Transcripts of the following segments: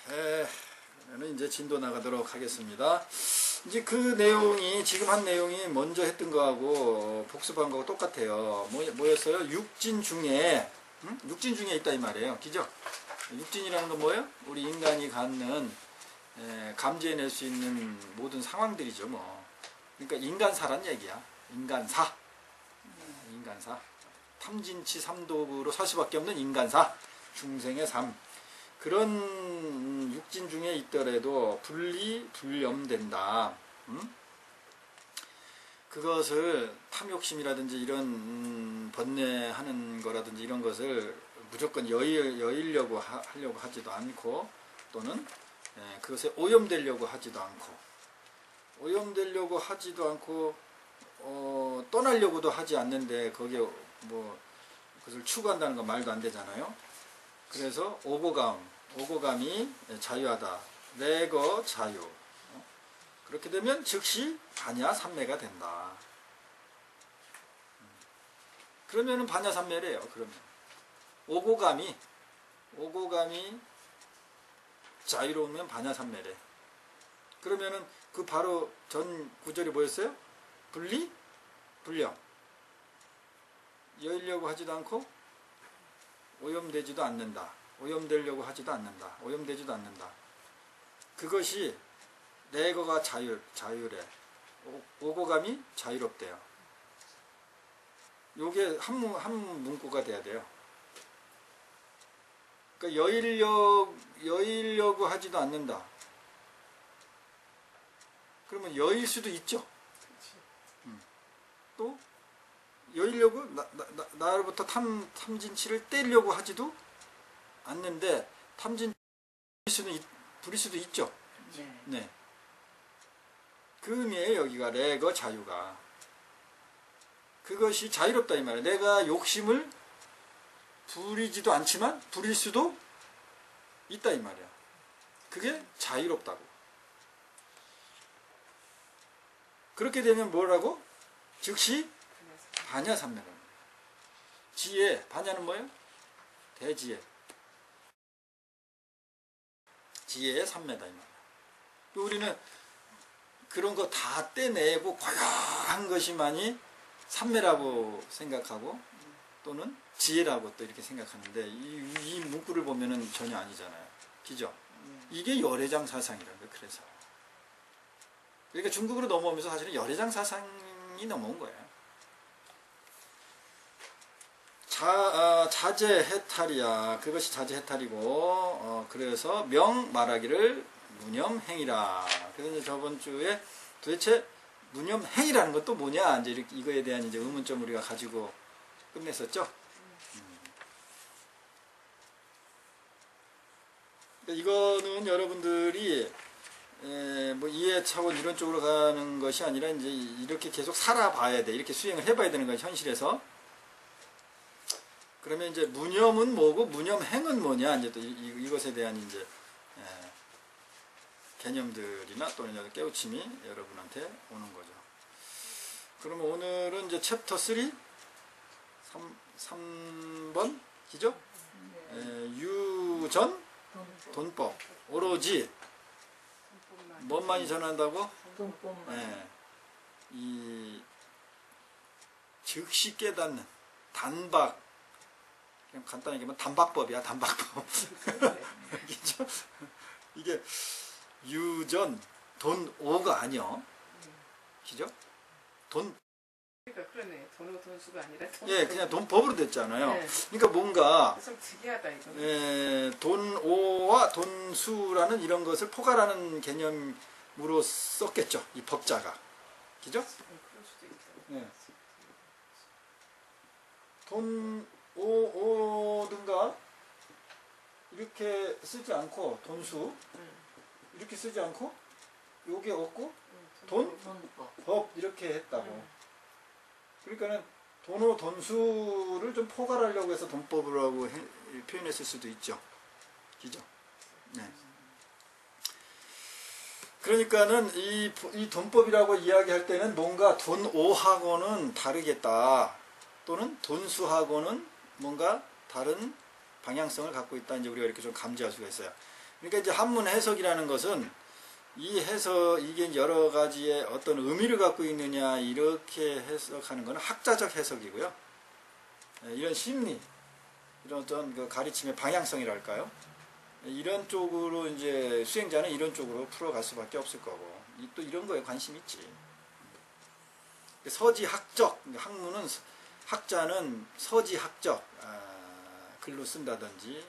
그러면 이제 진도 나가도록 하겠습니다. 이제 그 내용이 지금 한 내용이 먼저 했던 거하고 복습한 거하고 똑같아요. 뭐였어요? 육진 중에 육진 중에 있다 이 말이에요. 그죠? 육진이라는 건 뭐예요? 우리 인간이 갖는 감지해낼 수 있는 모든 상황들이죠. 뭐 그러니까 인간사란 얘기야. 인간사. 탐진치 삼독으로 살 수밖에 없는 인간사. 중생의 삶. 그런 육진 중에 있더라도 불염된다. 그것을 탐욕심이라든지 이런 번뇌하는 거라든지 이런 것을 무조건 여의려고 하려고 하지도 않고, 또는 그것에 오염되려고 하지도 않고 떠나려고도 하지 않는데 거기에 뭐 그것을 추구한다는 건 말도 안 되잖아요. 그래서 오고감이 자유하다. 내거 자유. 그렇게 되면 즉시 반야삼매가 된다. 그러면은 반야삼매래요. 그러면 오고감이 자유로우면 반야삼매래. 그러면은 그 바로 전 구절이 뭐였어요? 불령. 여의려고 하지도 않고 오염되지도 않는다. 오염되지도 않는다. 그것이 내거가 자유래. 오고감이 자유롭대요. 요게 한 문구가 돼야 돼요. 그러니까 여의려고 하지도 않는다. 그러면 여일 수도 있죠. 또 여의려고 나로부터 탐진치를 떼려고 하지도 않는데 탐진 부릴 수도 있죠. 네. 그 의미에요. 여기가 레거 자유가. 그것이 자유롭다 이 말이에요. 내가 욕심을 부리지도 않지만 부릴 수도 있다 이 말이야. 그게 자유롭다고. 그렇게 되면 뭐라고? 즉시 반야삼매가. 지혜, 반야는 뭐예요? 대지혜. 지혜의 삼매다 이 말이야. 우리는 그런 거 다 떼내고 고요한 것이만이 삼매라고 생각하고, 또는 지혜라고 또 이렇게 생각하는데, 이 문구를 보면은 전혀 아니잖아요. 그죠? 이게 열애장 사상이라는 거예요. 그래서 그러니까 중국으로 넘어오면서 사실은 열애장 사상이 넘어온 거예요. 자제해탈이야. 그것이 자제해탈이고, 그래서 명 말하기를 무념행이라. 그래서 이제 저번 주에 도대체 무념행이라는 것도 뭐냐, 이제 이렇게 이거에 대한 이제 의문점 우리가 가지고 끝냈었죠. 이거는 여러분들이 뭐 이해 차원 이런 쪽으로 가는 것이 아니라 이제 이렇게 계속 살아봐야 돼. 이렇게 수행을 해봐야 되는 거야, 현실에서. 그러면 이제 무념은 뭐고 무념행은 뭐냐, 이제 또 이것에 대한 이제 개념들이나 또는 깨우침이 여러분한테 오는 거죠. 그러면 오늘은 이제 챕터 3 3번 기죠? 유전 돈법. 오로지 뭔만이 전한다고? 이 즉시 깨닫는 단박. 그냥 간단히 얘기하면 단박법이야. 단박법. 그죠? 이게 유전 돈오가 아니요. 그죠? 그러니까 그러네. 돈오 돈수가 아니라 예, 그냥 돈법으로 됐잖아요. 네. 그러니까 뭔가 좀 특이하다 이거는. 돈오와 돈수라는 이런 것을 포괄하는 개념으로 썼겠죠. 이 법자가. 그죠? 그럴 수도 있다. 예. 돈오든가 이렇게 쓰지 않고 돈수 이렇게 쓰지 않고 요게 없고 돈법 이렇게 했다고. 그러니까는 돈오 돈수를 좀 포괄하려고 해서 돈법이라고 표현했을 수도 있죠. 그죠? 네. 그러니까는 이 돈법이라고 이야기할 때는 뭔가 돈오하고는 다르겠다. 또는 돈수하고는 뭔가 다른 방향성을 갖고 있다. 이제 우리가 이렇게 좀 감지할 수가 있어요. 그러니까 이제 한문 해석이라는 것은 이 해석, 이게 여러 가지의 어떤 의미를 갖고 있느냐, 이렇게 해석하는 것은 학자적 해석이고요. 이런 심리, 이런 어떤 그 가르침의 방향성이랄까요? 이런 쪽으로 이제 수행자는 이런 쪽으로 풀어갈 수밖에 없을 거고, 또 이런 거에 관심이 있지. 서지학적, 학문은 학자는 서지학적 글로 쓴다든지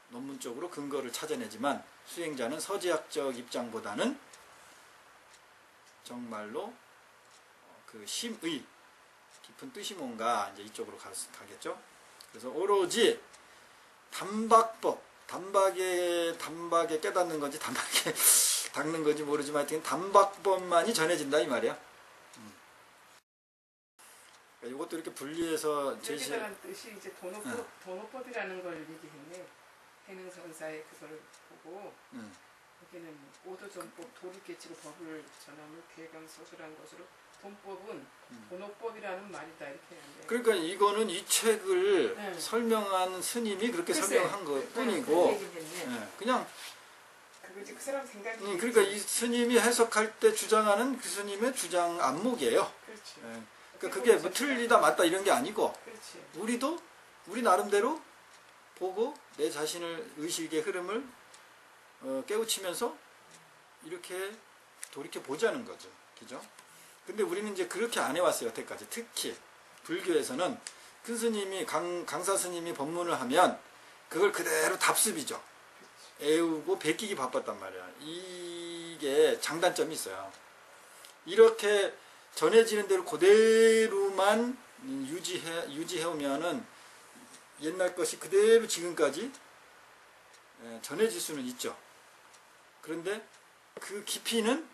논문적으로 근거를 찾아내지만 수행자는 서지학적 입장보다는 정말로 그 심의 깊은 뜻이 뭔가 이제 이쪽으로 가겠죠. 그래서 오로지 단박법, 단박에 깨닫는 건지 단박에 닦는 건지 모르지만 하여튼 단박법만이 전해진다 이 말이야. 이것도 이렇게 분리해서 제시. 여기다가 뜻이 이제 도노법이라는 걸 얘기했네. 해능선사의 그거를 보고 여기는 오도전법 도를 깨치고 법을 전함을 계강서술한 것으로 돈법은 도노법이라는 말이다 이렇게 하는데. 그러니까 이거는 이 책을 설명한 스님이 그렇게 설명한 것 뿐이고 그냥 그거지 그 사람 생각이. 그러니까 이 스님이 해석할 때 주장하는 그 스님의 주장 안목이에요. 그렇지. 그러니까 그게 뭐 틀리다 맞다 이런 게 아니고 그렇지. 우리도 우리 나름대로 보고 내 자신을 의식의 흐름을 깨우치면서 이렇게 돌이켜 보자는 거죠. 그죠? 근데 우리는 이제 그렇게 안 해왔어요. 여태까지. 특히 불교에서는 큰 스님이 강사 스님이 법문을 하면 그걸 그대로 답습이죠. 애우고 베끼기 바빴단 말이야. 이게 장단점이 있어요. 이렇게 전해지는 대로 그대로만 유지해오면은 옛날 것이 그대로 지금까지 전해질 수는 있죠. 그런데 그 깊이는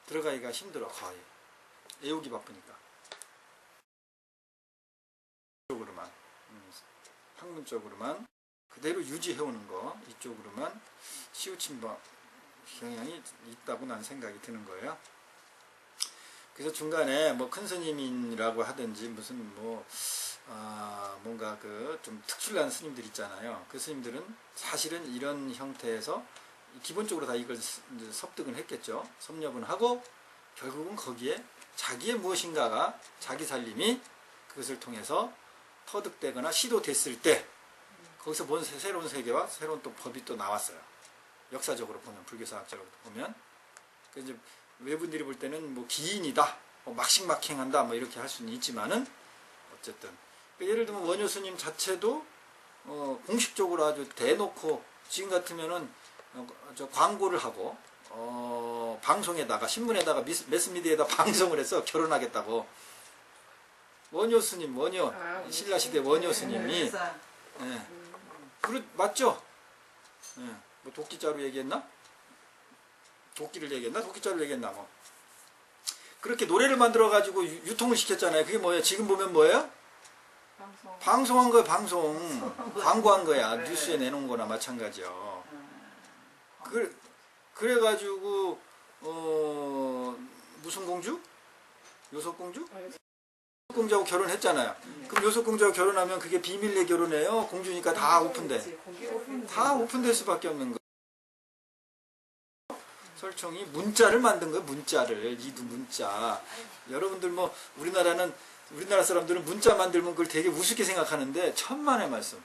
들어가기가 힘들어. 거의 애우기 바쁘니까. 쪽으로만 학문적으로만 그대로 유지해오는 거 이쪽으로만 치우친 경향이 있다고 난 생각이 드는 거예요. 그래서 중간에 뭐 큰 스님이라고 하든지 무슨 뭔가 그 좀 특출난 스님들 있잖아요. 그 스님들은 사실은 이런 형태에서 기본적으로 다 이걸 이제 섭득은 했겠죠. 섭렵은 하고 결국은 거기에 자기의 무엇인가가 자기 살림이 그것을 통해서 터득되거나 시도됐을 때 거기서 뭔 새로운 세계와 새로운 또 법이 또 나왔어요. 역사적으로 보면 불교사학적으로 보면 이제 외분들이 볼 때는 뭐 기인이다, 막식막행한다, 뭐 이렇게 할 수는 있지만은 어쨌든 예를 들면 원효 스님 자체도 공식적으로 아주 대놓고 지금 같으면은 광고를 하고 방송에다가 신문에다가 매스미디어에다 방송을 해서 결혼하겠다고 원효 스님, 신라 시대 원효 스님이 맞죠? 뭐 도끼자루 얘기했나? 도끼를 얘기했나? 도끼자루 얘기했나? 뭐 그렇게 노래를 만들어 가지고 유통을 시켰잖아요. 그게 뭐예요? 지금 보면 뭐예요? 방송한 거예요. 광고한 거야. 뉴스에 내놓은 거나 마찬가지요. 그래가지고 무슨 공주? 요속공주? 요속공주하고 결혼했잖아요. 그럼 요속공주하고 결혼하면 그게 비밀리에 결혼해요? 공주니까 다 오픈돼. 다 오픈될 수밖에 없는 거. 설총이 문자를 만든 거예요. 문자를. 이두 문자. 여러분들 뭐 우리나라 사람들은 문자 만들면 그걸 되게 우습게 생각하는데 천만의 말씀.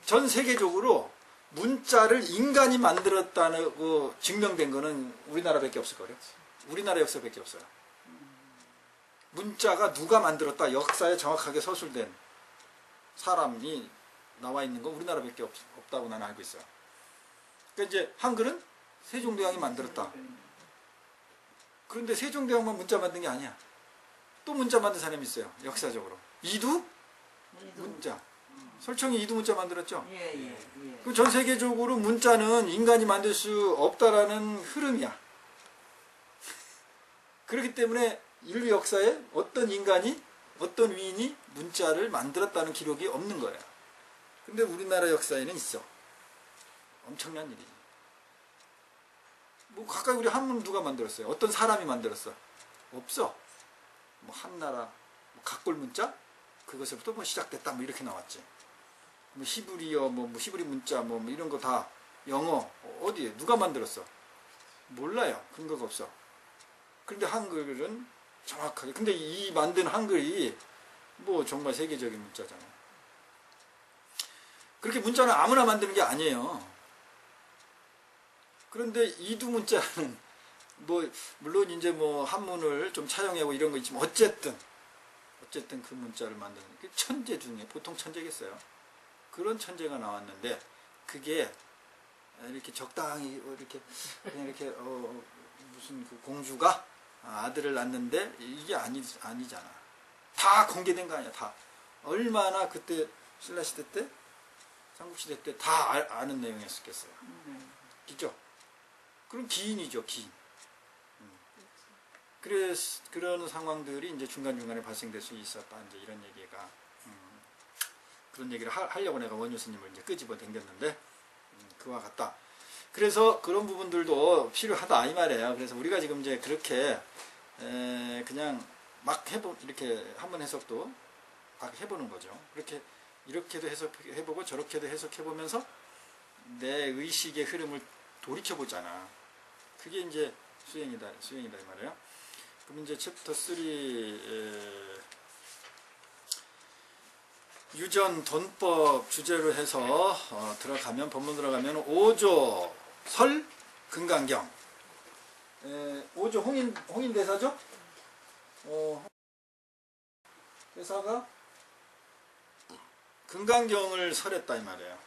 전 세계적으로 문자를 인간이 만들었다고 증명된 거는 우리나라밖에 없을 거예요. 우리나라 역사밖에 없어요. 문자가 누가 만들었다 역사에 정확하게 서술된 사람이 나와 있는 건 우리나라밖에 없다고 나는 알고 있어요. 그러니까 이제 한글은 세종대왕이 만들었다. 그런데 세종대왕만 문자 만든 게 아니야. 또 문자 만든 사람이 있어요. 역사적으로. 이두 문자. 설총이 이두 문자 만들었죠. 그 전 세계적으로 문자는 인간이 만들 수 없다라는 흐름이야. 그렇기 때문에 인류 역사에 어떤 인간이 어떤 위인이 문자를 만들었다는 기록이 없는 거예요. 근데 우리나라 역사에는 있어. 엄청난 일이지. 뭐 가까이 우리 한문 누가 만들었어요? 어떤 사람이 만들었어? 없어. 뭐 한나라, 뭐 각골문자? 그것에부터 뭐 시작됐다 뭐 이렇게 나왔지. 뭐 히브리어, 뭐 히브리 문자, 뭐 이런 거 다 영어 어디에 누가 만들었어? 몰라요. 근거가 없어. 그런데 한글은 정확하게. 근데 이 만든 한글이 뭐 정말 세계적인 문자잖아요. 그렇게 문자는 아무나 만드는 게 아니에요. 그런데 이두 문자는 뭐 물론 이제 뭐 한문을 좀 차용하고 이런 거 있지만 어쨌든 그 문자를 만드는 게 천재 중에 보통 천재겠어요. 그런 천재가 나왔는데 그게 이렇게 적당히 이렇게 그냥 이렇게 무슨 그 공주가 아들을 낳는데 이게 아니잖아. 다 공개된 거 아니야. 다 얼마나 그때 신라 시대 때 삼국시대 때 다 아는 내용이었겠어요. 그죠? 그럼 기인이죠, 기인. 그래서 그런 상황들이 이제 중간중간에 발생될 수 있었다. 이제 이런 얘기가 그런 얘기를 하려고 내가 원효 스님을 이제 끄집어 당겼는데 그와 같다. 그래서 그런 부분들도 필요하다 이 말이에요. 그래서 우리가 지금 이제 그렇게 그냥 막 이렇게 한번 해석도 막 해보는 거죠. 이렇게도 해석해보고 저렇게도 해석해보면서 내 의식의 흐름을 돌이켜보잖아. 그게 이제 수행이다 이 말이에요. 그럼 이제 챕터 3 유전 돈법 주제로 해서 들어가면 본문 들어가면 5조 설 금강경 5조 홍인 대사죠? 대사가 금강경을 설했다 이 말이에요.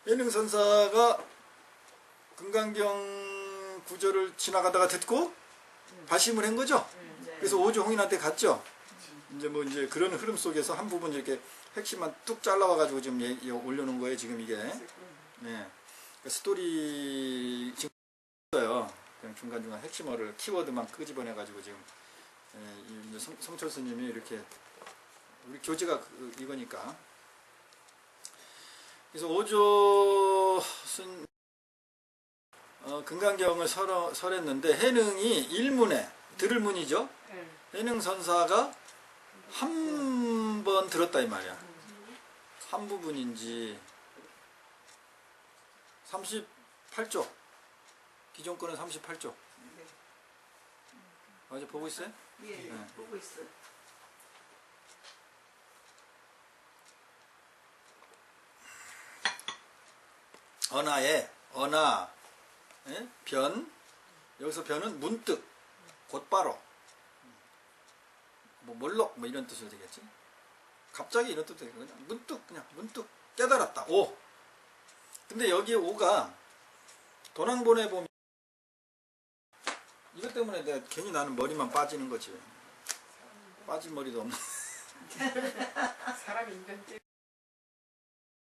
예능선사가 금강경 구절을 지나가다가 듣고 발심을 한 거죠. 그래서 5조 홍인한테 갔죠. 이제 그런 흐름 속에서 한 부분 이렇게 핵심만 뚝 잘라와가지고 지금 올려놓은 거예요. 지금 이게. 네. 스토리 지금 있어요. 그냥 중간중간 핵심어를 키워드만 끄집어내가지고 지금 성철 스님이 이렇게 우리 교재가 이거니까. 그래서 5조 금강경을 설했는데 해능이 일문에 들을문이죠. 해능선사가 한 번 들었다 이 말이야. 한 부분인지 38쪽 기존 거는 38쪽 어제 보고 있어요? 예, 네. 보고 있어요. 언하 변 여기서 변은 문득 곧바로 뭐 몰록 뭐 이런 뜻으로 되겠지. 갑자기 이런 뜻도 되고 그냥 문득 깨달았다. 오. 근데 여기에 오가 도낭본에 보면 이것 때문에 내가 괜히 나는 머리만 빠지는 거지. 빠진 머리도 없는. 사람 인간 때.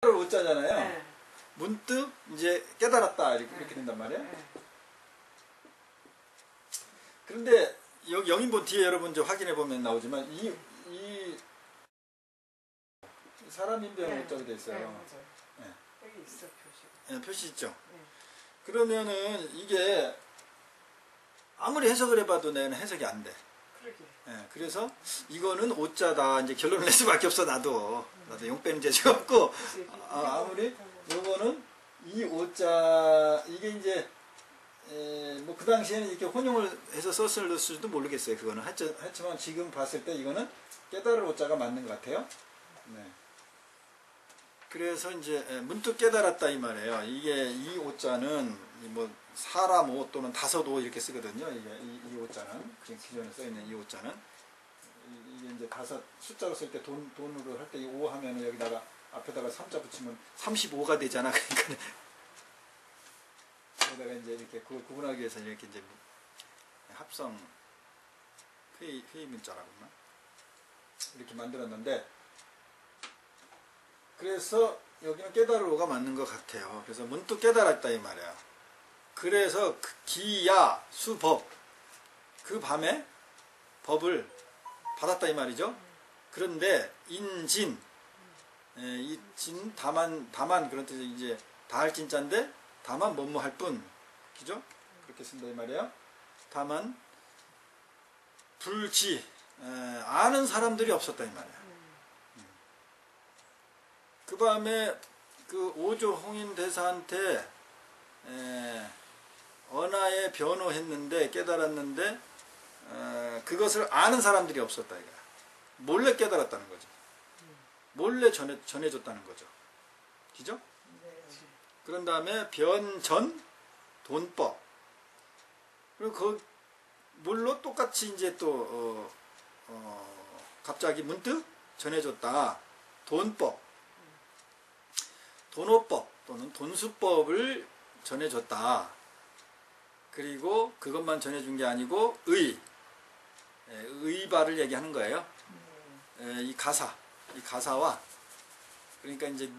오자잖아요. 네. 문득 이제 깨달았다 이렇게 된단 말이에요. 네. 그런데 여기 영인본 뒤에 여러분 이제 확인해 보면 나오지만 이 사람 인병 오자로 돼 있어요. 네, 맞아요. 네. 여기 있어 표시. 네, 표시 있죠. 네. 그러면은 이게 아무리 해석을 해봐도 내는 해석이 안 돼. 그러게. 예, 그래서 이거는 오자다 이제 결론을 낼 수밖에 없어. 나도 용 빼는 재주가 없고 아무리 요거는 이 오자 이게 이제 뭐 그 당시에는 이렇게 혼용을 해서 썼을 수도 모르겠어요. 그거는 하지만 지금 봤을 때 이거는 깨달을 오자가 맞는 것 같아요. 네. 그래서 이제 문득 깨달았다 이 말이에요. 이게 이 오자는 뭐 사람 오 또는 다섯 오 이렇게 쓰거든요. 이게 이 오자는 기존에 써 있는 이 오자는 이게 이제 다섯 숫자로 쓸 때 돈으로 할 때 이 오 하면은 여기다가 앞에다가 3자 붙이면 35가 되잖아. 그러니까 여기다가 이제 이렇게 그걸 구분하기 위해서 이렇게 이제 합성 회의 문자라고 나 이렇게 만들었는데. 그래서 여기는 깨달으로가 맞는 것 같아요. 그래서 문득 깨달았다 이 말이야. 그래서 기야 수법 그 밤에 법을 받았다 이 말이죠. 그런데 인진 이진 다만 그런 뜻이 이제 다할 진짜인데 다만 뭐뭐할 뿐 그죠? 그렇게 쓴다 이 말이에요. 다만 불지 아는 사람들이 없었다 이 말이야. 그 다음에 그 오조 홍인 대사한테 언하에 변호했는데 깨달았는데 그것을 아는 사람들이 없었다 이거야. 몰래 깨달았다는 거죠. 몰래 전해줬다는 거죠. 그죠? 그런 다음에 변전 돈법. 그리고 그 물로 똑같이 이제 또 갑자기 문득 전해줬다. 돈법, 돈호법 또는 돈수법을 전해줬다. 그리고 그것만 전해준 게 아니고 의바를 얘기하는 거예요. 이 가사와 그러니까 이제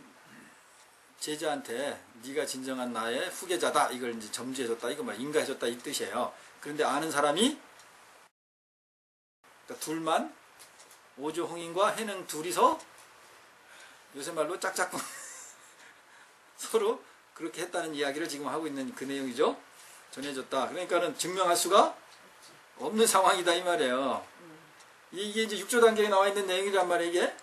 제자한테 네가 진정한 나의 후계자다 이걸 이제 점지해줬다 이거 뭐 인가해줬다 이 뜻이에요. 그런데 아는 사람이 그러니까 둘만 오조홍인과 해능 둘이서 요새 말로 짝짝꿍 서로 그렇게 했다는 이야기를 지금 하고 있는 그 내용이죠. 전해줬다. 그러니까는 증명할 수가 없는 상황이다 이 말이에요. 이게 이제 육조단경에 나와 있는 내용이란 말이에요. 이게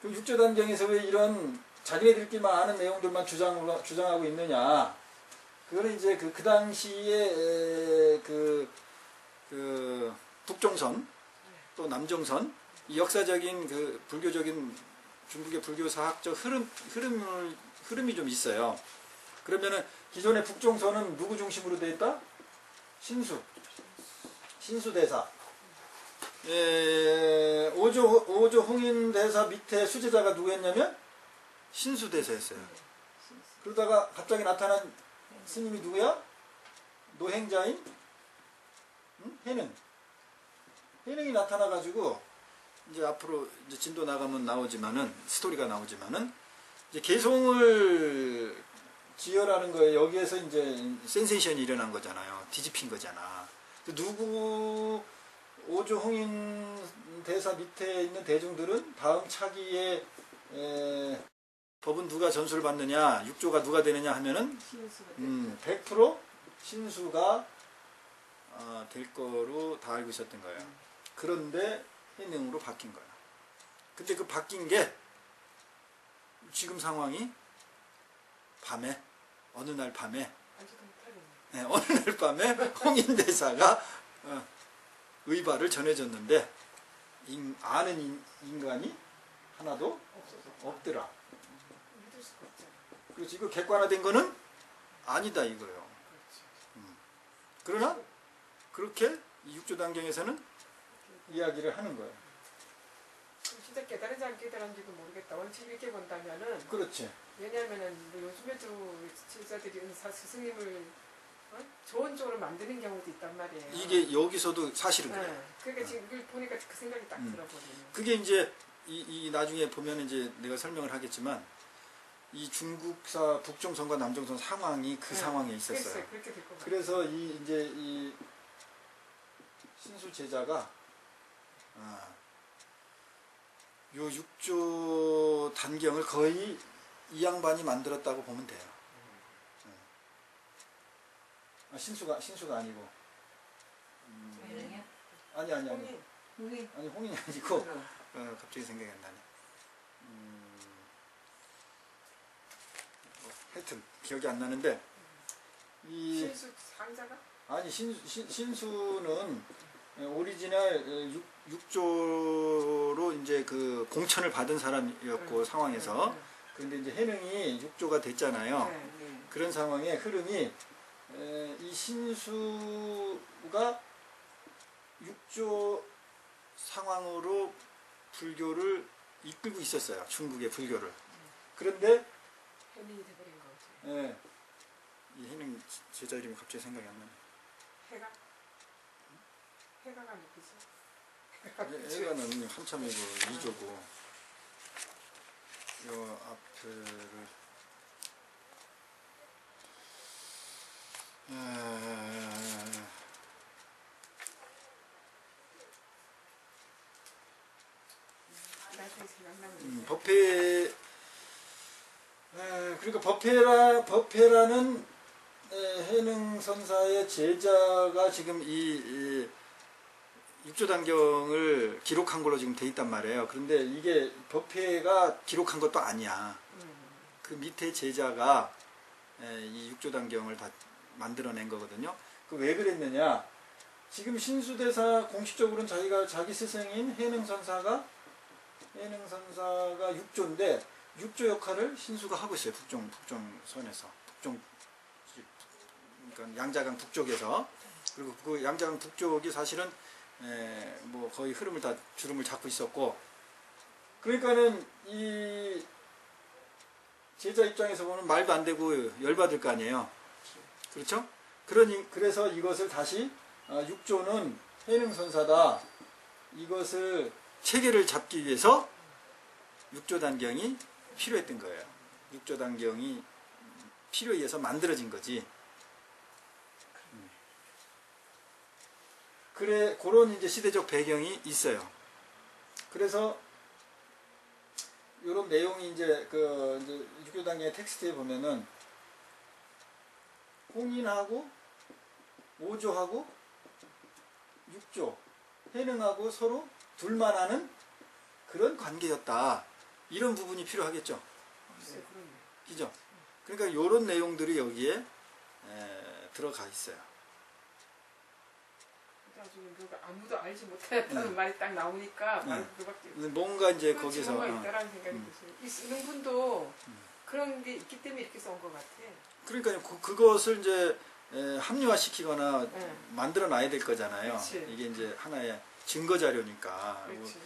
그럼 육조단경에서 왜 이런 자기네들끼리만 아는 내용들만 주장하고 있느냐? 그거는 이제 그 당시에 그 북종선 또 남종선 이 역사적인 그 불교적인 중국의 불교 사학적 흐름이 좀 있어요. 그러면은 기존의 북종선은 누구 중심으로 되어 있다? 신수 대사. 오조 홍인 대사 밑에 수제자가 누구였냐면 신수 대사였어요. 그러다가 갑자기 나타난 스님이 누구야? 노행자인 해능이 나타나가지고 이제 앞으로 이제 진도 나가면 나오지만은 스토리가 나오지만은 이제 개송을 지어라는 거예요. 여기에서 이제 센세이션이 일어난 거잖아요. 뒤집힌 거잖아. 누구 오조 홍인 대사 밑에 있는 대중들은 다음 차기에 법은 누가 전수를 받느냐, 육조가 누가 되느냐 하면은 100% 신수가 될 거로 다 알고 있었던 거예요. 그런데 해능으로 바뀐 거야. 근데 그 바뀐 게 지금 상황이 밤에 어느 날 밤에 홍인 대사가 의발을 전해줬는데 아는 인간이 하나도 없더라. 그렇지. 이거 객관화된 거는 아니다 이거예요. 그러나 그렇게 이 육조단경에서는 이야기를 하는 거예요. 진짜 깨달은지 안 깨달은지도 모르겠다. 원칙 이렇게 본다면은. 그렇지. 왜냐하면은 뭐 요즘에도 제자들이 스승님을 좋은 쪽으로 만드는 경우도 있단 말이에요. 이게 여기서도 사실은 그래요. 네. 그러니까 지금 이걸 보니까 그 생각이 딱 들어버리네요. 그게 이제 이 나중에 보면 이제 내가 설명을 하겠지만 이 중국사 북종선과 남종선 상황이 그 상황에 있었어요. 그렇게 될 것 같아요. 그래서 이 신수 제자가 요 육조 단경을 거의 이 양반이 만들었다고 보면 돼요. 신수가 아니고 아니 홍인이 아니고 갑자기 생각이 안 나네. 하여튼 기억이 안 나는데 신수 상자가? 아니 신수는 오리지널 육조로 이제 그 공천을 받은 사람이었고 상황에서 그런데 이제 해능이 육조가 됐잖아요. 그런 상황의 흐름이 이 신수가 육조 상황으로 불교를 이끌고 있었어요. 중국의 불교를. 그런데 해능이 돼버린 거지. 이 해능 제자 이름이 갑자기 생각이 안 나네. 해가가 누구지? 해가는 한참이고 이조고 요 앞에를 법회 그러니까 법회라는 해능선사의 제자가 지금 이 육조단경을 기록한 걸로 지금 돼 있단 말이에요. 그런데 이게 법회가 기록한 것도 아니야. 그 밑에 제자가 이 육조단경을 다 만들어낸 거거든요. 그 왜 그랬느냐? 지금 신수대사 공식적으로는 자기 스승인 해능선사가 육조인데 육조 역할을 신수가 하고 있어요. 북종선에서 그러니까 양자강 북쪽에서. 그리고 그 양자강 북쪽이 사실은 뭐 거의 흐름을 다 주름을 잡고 있었고, 그러니까는 이 제자 입장에서 보면 말도 안 되고 열받을 거 아니에요. 그렇죠? 그래서 이것을 다시 육조는 해능선사다, 이것을 체계를 잡기 위해서 육조단경이 필요했던 거예요. 육조단경이 필요해서 만들어진 거지. 그래, 그런 이제 시대적 배경이 있어요. 그래서 이런 내용이 이제 육조단경의 텍스트에 보면은 홍인하고 오조하고 육조, 해능하고 서로 둘만 아는 그런 관계였다. 이런 부분이 필요하겠죠. 그죠? 그러니까 이런 내용들이 여기에 들어가 있어요. 나중에 아무도 알지 못했다는 말이 딱 나오니까 바로 그거밖에 뭔가 이제 거기서 있다라는 생각이 들어요. 이 쓰는 분도 그런 게 있기 때문에 이렇게 써온 것 같아. 그러니까 그것을 이제 합리화시키거나 만들어 놔야 될 거잖아요. 그치. 이게 이제 하나의 증거 자료니까. 그렇지.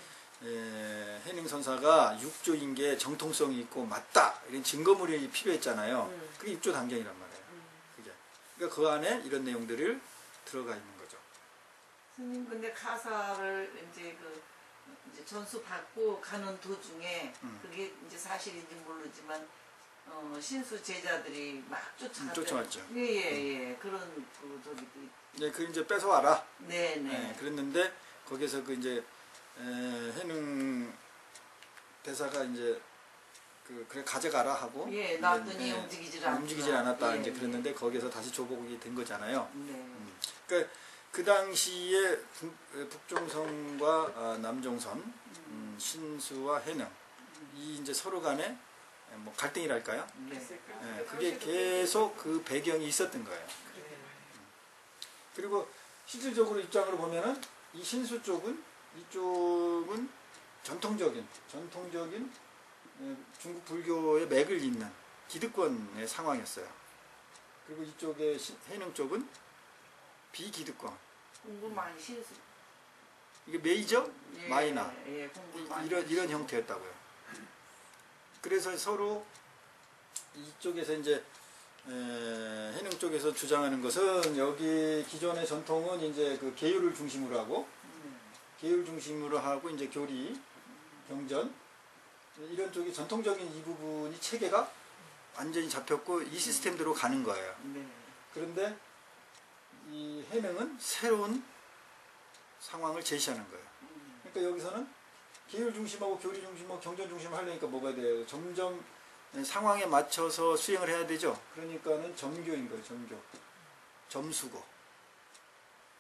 해능선사가 육조인 게 정통성이 있고 맞다, 이런 증거물이 필요했잖아요. 그게 육조 단경이란 말이에요. 그게. 그러니까 그 안에 이런 내용들을 들어가 있는 거죠. 스님, 근데 가사를 이제 전수 받고 가는 도중에 그게 이제 사실인지 모르지만 신수 제자들이 막 쫓아왔죠. 예. 그런 저기도 네, 그 이제 뺏어와라. 네네. 그랬는데 거기서 그 이제 해능 대사가 이제 그래 가져가라 하고. 예, 놨더니 움직이질 않았다. 예, 이제 그랬는데 거기서 다시 조복이 된 거잖아요. 네. 그러니까 그 당시에 북종선과 남종선, 신수와 해능, 이 이제 서로 간에 뭐 갈등이랄까요? 네. 그게 계속 그 배경이 있었던 거예요. 그리고 실질적으로 입장으로 보면은 이 신수 이쪽은 전통적인 중국 불교의 맥을 잇는 기득권의 상황이었어요. 그리고 이쪽의 해능 쪽은 비기득권. 공부 많이 신수. 이게 메이저, 예, 마이너. 예, 이런 형태였다고요. 그래서 서로 이쪽에서 이제 해능 쪽에서 주장하는 것은 여기 기존의 전통은 이제 그 계율을 중심으로 하고 이제 교리, 경전 이런 쪽이 전통적인 이 부분이 체계가 완전히 잡혔고 이 시스템대로 가는 거예요. 네. 그런데 이 해능은 새로운 상황을 제시하는 거예요. 그러니까 여기서는 계율 중심하고 교리 중심하고 경전 중심을 하려니까 뭐가 돼요? 점점 상황에 맞춰서 수행을 해야 되죠. 그러니까는 점교인 거예요. 점수고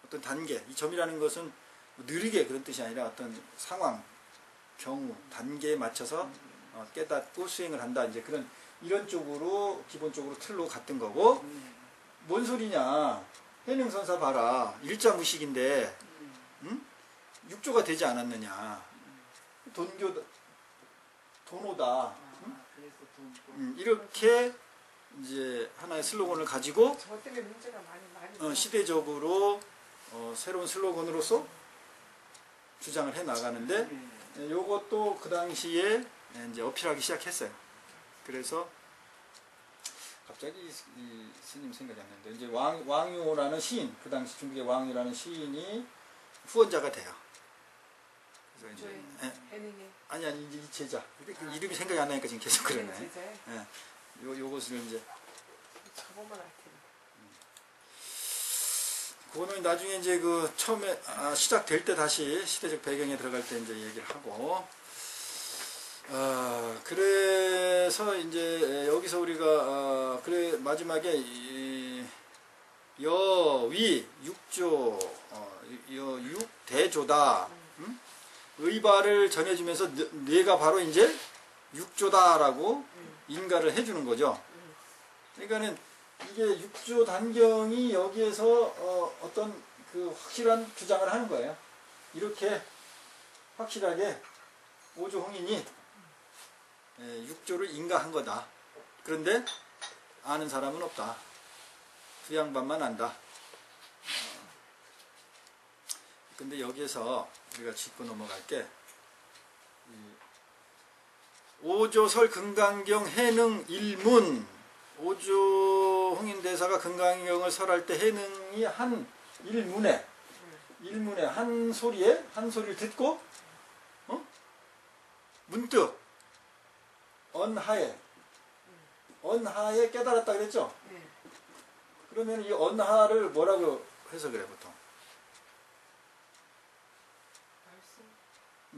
어떤 단계, 이 점이라는 것은 느리게 그런 뜻이 아니라 어떤 상황, 경우, 단계에 맞춰서 깨닫고 수행을 한다. 이제 이런 쪽으로 기본적으로 틀로 갔던 거고, 뭔 소리냐? 해능선사 봐라. 일자무식인데, 육조가 되지 않았느냐? 돈오다. 이렇게 이제 하나의 슬로건을 가지고 저 때문에 문제가 많이 시대적으로 새로운 슬로건으로서 주장을 해 나가는데, 요것도 그 당시에 이제 어필하기 시작했어요. 그래서 갑자기 이 스님 생각이 안 나는데, 이제 왕유라는 시인, 그 당시 중국의 왕유라는 시인이 후원자가 돼요. 그래서 이제 아니 이제 이 제자 이름이 생각이 안 나니까 지금 계속 그러네. 요것을 이제 저것만 알 텐데. 그거는 나중에 이제 그 처음에 시작될 때 다시 시대적 배경에 들어갈 때 이제 얘기를 하고, 그래서 이제 여기서 우리가 그래 마지막에 여위 육조 여육대조다 의발을 전해주면서 내가 바로 이제 육조다라고 인가를 해주는 거죠. 그러니까는 이게 육조 단경이 여기에서 어떤 그 확실한 주장을 하는 거예요. 이렇게 확실하게 오조홍인이 육조를 인가한 거다. 그런데 아는 사람은 없다. 그 양반만 안다. 근데 여기에서 우리가 짚고 넘어갈게, 오조설 금강경 해능 일문, 오조 홍인대사가 금강경을 설할 때 해능이 한 일문에 한 소리를 듣고 문득 언하에 깨달았다 그랬죠? 네. 그러면 이 언하를 뭐라고 해석을 해 보통? 말씀.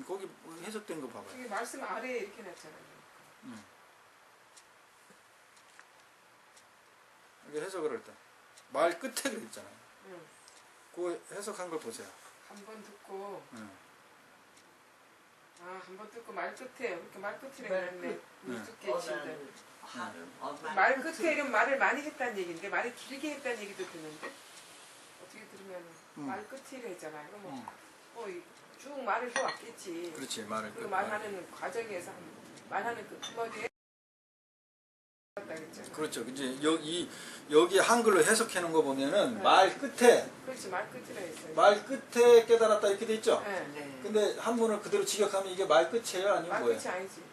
거기 해석된 거 봐봐요. 여기 말씀 아래에 이렇게 놨잖아요. 이게 해석을 할 때 말 끝에 그랬잖아요. 그 해석한 걸 보세요. 한 번 듣고 한 번 듣고 말 끝에 이렇게 말 끝이라 그랬네. 무섭게 친다. 말 끝에 이런 말을 많이 했다는 얘기인데 말이 길게 했다는 얘기도 듣는데 어떻게 들으면 말 끝이라 했잖아요. 쭉 말을 해왔겠지. 그렇지, 말을 그 말하는 과정에서 말하는 그 주머니에 그렇죠. 이제 여기 한글로 해석해 놓은 거 보면은 말 끝에, 그렇지, 말 끝이라 했어요. 말 끝에 깨달았다 이렇게 돼 있죠. 네. 근데 한문을 그대로 직역하면 이게 말 끝이에요, 아니면 말 뭐예요? 끝이 아니지.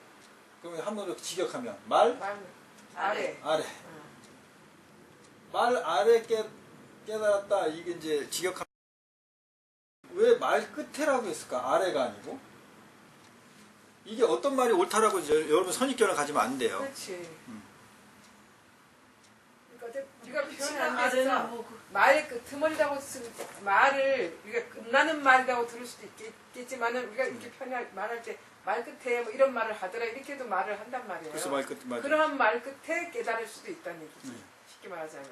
그러면 한문으로 직역하면 말 아래. 말 아래 깨달았다, 이게 이제 직역하면 왜 말 끝에라고 했을까? 아래가 아니고. 이게 어떤 말이 옳다라고 이제 여러분 선입견을 가지면 안 돼요. 그렇지. 그러니까 우리가 표현한 아래는 데서 뭐 말의 끄트머리라고 쓰는 말을 우리가 끝나는 말이라고 들을 수도 있겠지만은 우리가 이렇게 말할 때 말 끝에 뭐 이런 말을 하더라 이렇게도 말을 한단 말이에요. 그래서 말 끝, 그러한 말 끝에 깨달을 수도 있다는 얘기지. 쉽게 말하자면.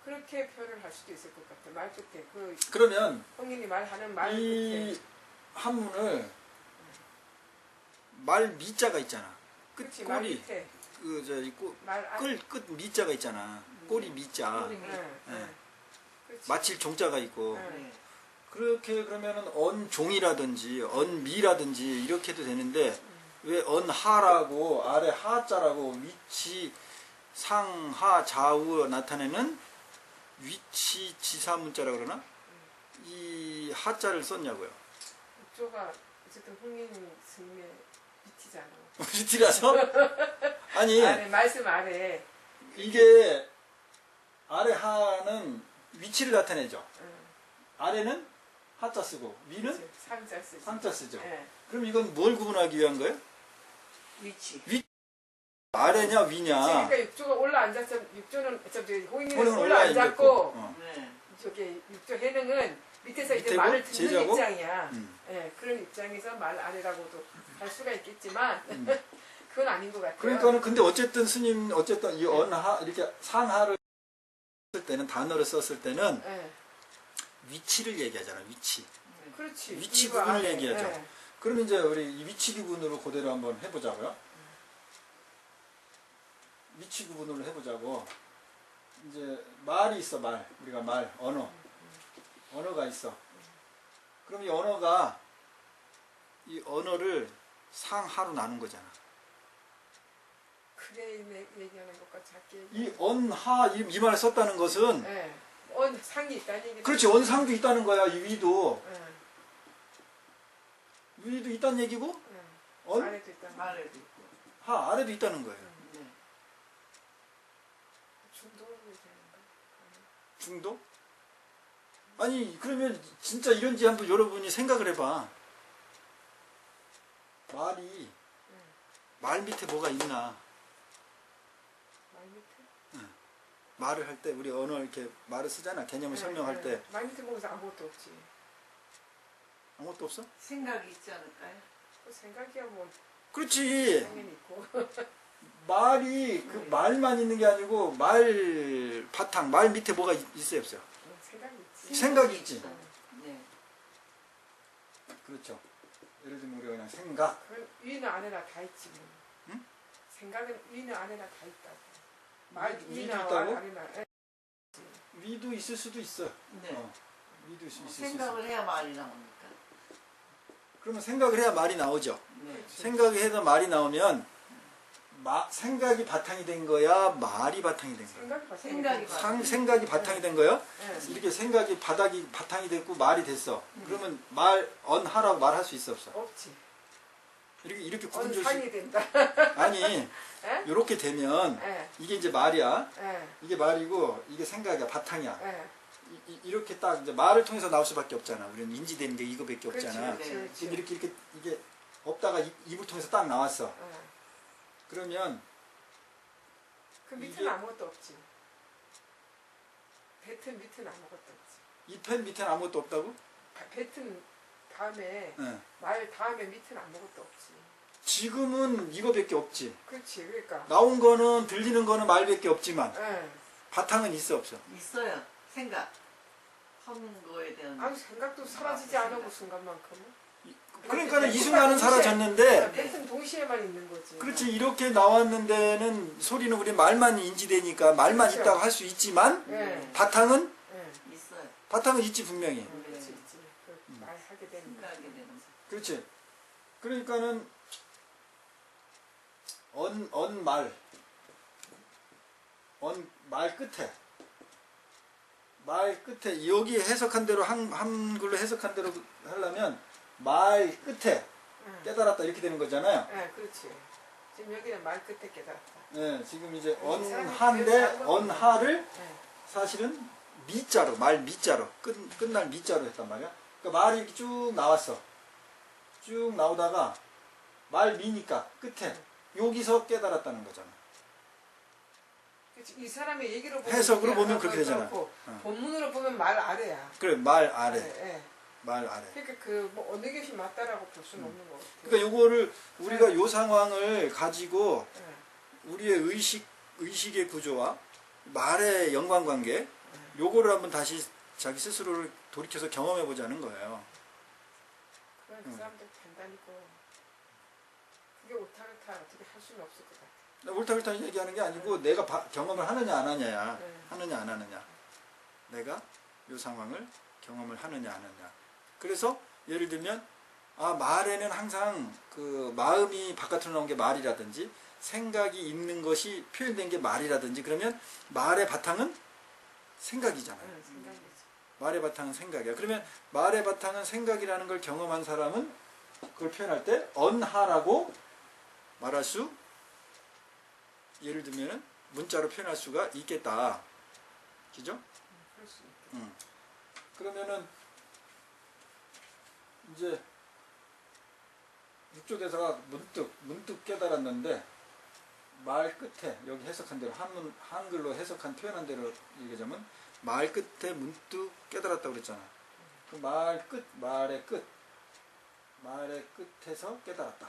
그렇게 표현을 할 수도 있을 것 같아. 말 끝에. 그러면 형님이 말하는 말 이 끝에. 한문을 말 미자가 있잖아. 그렇지, 말 꼬리, 끝에. 끝 미자가 있잖아. 꼬리 미자. 그렇지. 마칠 종자가 있고. 네. 그렇게 그러면은 언종이라든지 언미라든지 이렇게 해도 되는데 왜 언하라고 아래 하자라고 위치 상하 좌우 나타내는 위치 지사문자라고 그러나? 이 하자를 썼냐고요. 육조가 어쨌든 홍인 스님의 밑이잖아. 밑이라서? 아니 아래, 말씀 아래. 이게 아래 하는 위치를 나타내죠. 아래는 하자 쓰고 위는 상자 쓰지. 상자 쓰죠. 네. 그럼 이건 뭘 구분하기 위한 거예요? 위치. 아래냐 위냐. 그러니까 육조가 올라앉았어. 육조는 저기 호인이는 호인은 올라앉았고 네. 저기 육조 해능은 밑에서 이제 밑에고 말을 듣는 제자고? 입장이야. 예, 그런 입장에서 말 아래라고도 할 수가 있겠지만 그건 아닌 것 같아요. 그러니까는 근데 어쨌든 스님 어쨌든 이 언하 이렇게 상하를 쓸 때는 단어를 썼을 때는 예. 위치를 얘기하잖아. 위치. 그렇지. 위치 이거 구분을 아래. 얘기하죠. 예. 그러면 이제 우리 이 위치 구분으로 그대로 한번 해보자고요. 위치 구분으로 해보자고. 이제 말이 있어. 말. 우리가 말 언어가 있어. 그럼 이 언어를 상하로 나눈 거잖아. 크게 얘기하는 것과 작게 이 언하 이 말을 썼다는 것은 예. 상이 있다는 얘기. 그렇지, 언상도 있다는 거야. 이 위도 예. 있다는 얘기고 언 아래도 있다는 거. 말에도 있고. 하 아래도 있다는 거예요. 네. 중도로 얘기하는 거. 중도? 아니 그러면 진짜 이런지 한번 여러분이 생각을 해봐. 말 밑에 뭐가 있나? 말 밑에? 말을 할 때 우리 언어 이렇게 말을 쓰잖아. 개념을 설명할 때 말 밑에 보면서 아무것도 없지. 아무것도 없어? 생각이 있지 않을까요? 그 생각이야 뭐 그렇지. 당연히 있고. 말이 그 말만 있는 게 아니고 말 바탕, 말 밑에 뭐가 있어요, 없어요? 생각이 있지. 생각이 있지. 네. 그렇죠. 예를 들면 우리가 그냥 생각. 그건 위나 아래나 다 있지 뭐. 응? 생각은 위나 아래나 다 있다고. 말 위도 위나 있다고? 아래나. 예. 위도 있을 수도 있어. 네. 위도 있을 수 있어. 생각을 해야 말이 나오니까. 그러면 생각을 해야 말이 나오죠. 네. 생각을 해서 말이 나오면 생각이 바탕이 된 거야, 말이 바탕이 된 거야. 생각이 생각이 바탕이 된 거예요. 예. 이렇게 생각이 바탕이 됐고 말이 됐어. 그러면 언하라고 말할 수 있어 없어? 없지. 이렇게 구분 줄수 언상이 된다. 아니 예? 이렇게 되면 예. 이게 이제 말이야. 예. 이게 말이고 이게 생각이야, 바탕이야. 예. 이렇게 딱 이제 말을 통해서 나올 수밖에 없잖아. 우리는 인지되는 게 이거밖에 없잖아. 그렇지, 그렇지. 지금 이렇게 이게 없다가 입을 통해서 딱 나왔어. 예. 그러면 그 밑에는 이게- 아무것도 없지. 뱉은 밑에는 아무것도 없지. 이 펜 밑에는 아무것도 없다고? 뱉은 다음에 예. 말 다음에 밑에는 아무것도 없지. 지금은 이거밖에 없지. 그렇지. 그러니까. 나온 거는 들리는 거는 말밖에 없지만 예. 바탕은 있어 없어? 있어요. 생각. 하는 거에 대한. 아니 생각도 사라지지 않아 그 순간만큼은. 그러니까는 이 순간은 사라졌는데 뱉은 동시에만 있는 거지. 그렇지 이렇게 나왔는 데는 소리는 우리 말만 인지되니까 말만 그렇죠. 있다고 할 수 있지만 예. 바탕은 예. 있어요. 바탕은 있지 분명히. 그렇지, 있지. 그 말하게 되니까. 생각하게 되는 거. 그렇지. 그러니까는 말 끝에 여기 해석한 대로 한글로 해석한 대로 하려면 말 끝에 응. 깨달았다 이렇게 되는 거잖아요. 예, 그렇지. 지금 여기는 말 끝에 깨달았다. 네, 지금 이제 이 사람이 언하인데 그래서 언하를 예. 사실은 미자로 말 미자로 끝날 미자로 했단 말이야. 그러니까 말이 이렇게 쭉 나왔어. 쭉 나오다가 말 미니까 끝에 여기서 깨달았다는 거잖아. 그치, 이 사람의 얘기로 보면 해석으로 그게 보면 하나 그렇게 되잖아. 그렇고, 어. 본문으로 보면 말 아래야. 그래 말 아래 예, 예. 말 아래. 그러니까 그 뭐 어느 것이 맞다라고 볼 수는 없는 거 같아. 그러니까 요거를 우리가 요 상황을 가지고 예. 우리의 의식의 구조와 말의 연관관계 요거를 한번 다시 자기 스스로를 돌이켜서 경험해 보자는 거예요. 그건 그 사람들 판단이고 그게 옳다그렇다 어떻게 할 수는 없을 것 같아. 옳다그렇다 얘기하는 게 아니고 내가 경험을 하느냐 안 하느냐 네. 하느냐 안 하느냐 내가 요 상황을 경험을 하느냐 안 하느냐. 그래서 예를 들면 말에는 항상 그 마음이 바깥으로 나온 게 말이라든지 생각이 있는 것이 표현된 게 말이라든지 그러면 말의 바탕은 생각이잖아요. 응, 생각이지. 말의 바탕은 생각이야. 그러면 말의 바탕은 생각이라는 걸 경험한 사람은 그걸 표현할 때 언하라고 말할 수 예를 들면 문자로 표현할 수가 있겠다. 그죠? 그럴 수 있겠다. 그러면은 이제 육조대사가 문득 깨달았는데 말 끝에 여기 해석한 대로 한글로 해석한 표현한 대로 얘기하자면 말 끝에 문득 깨달았다고 그랬잖아. 그 말의 끝에서 깨달았다.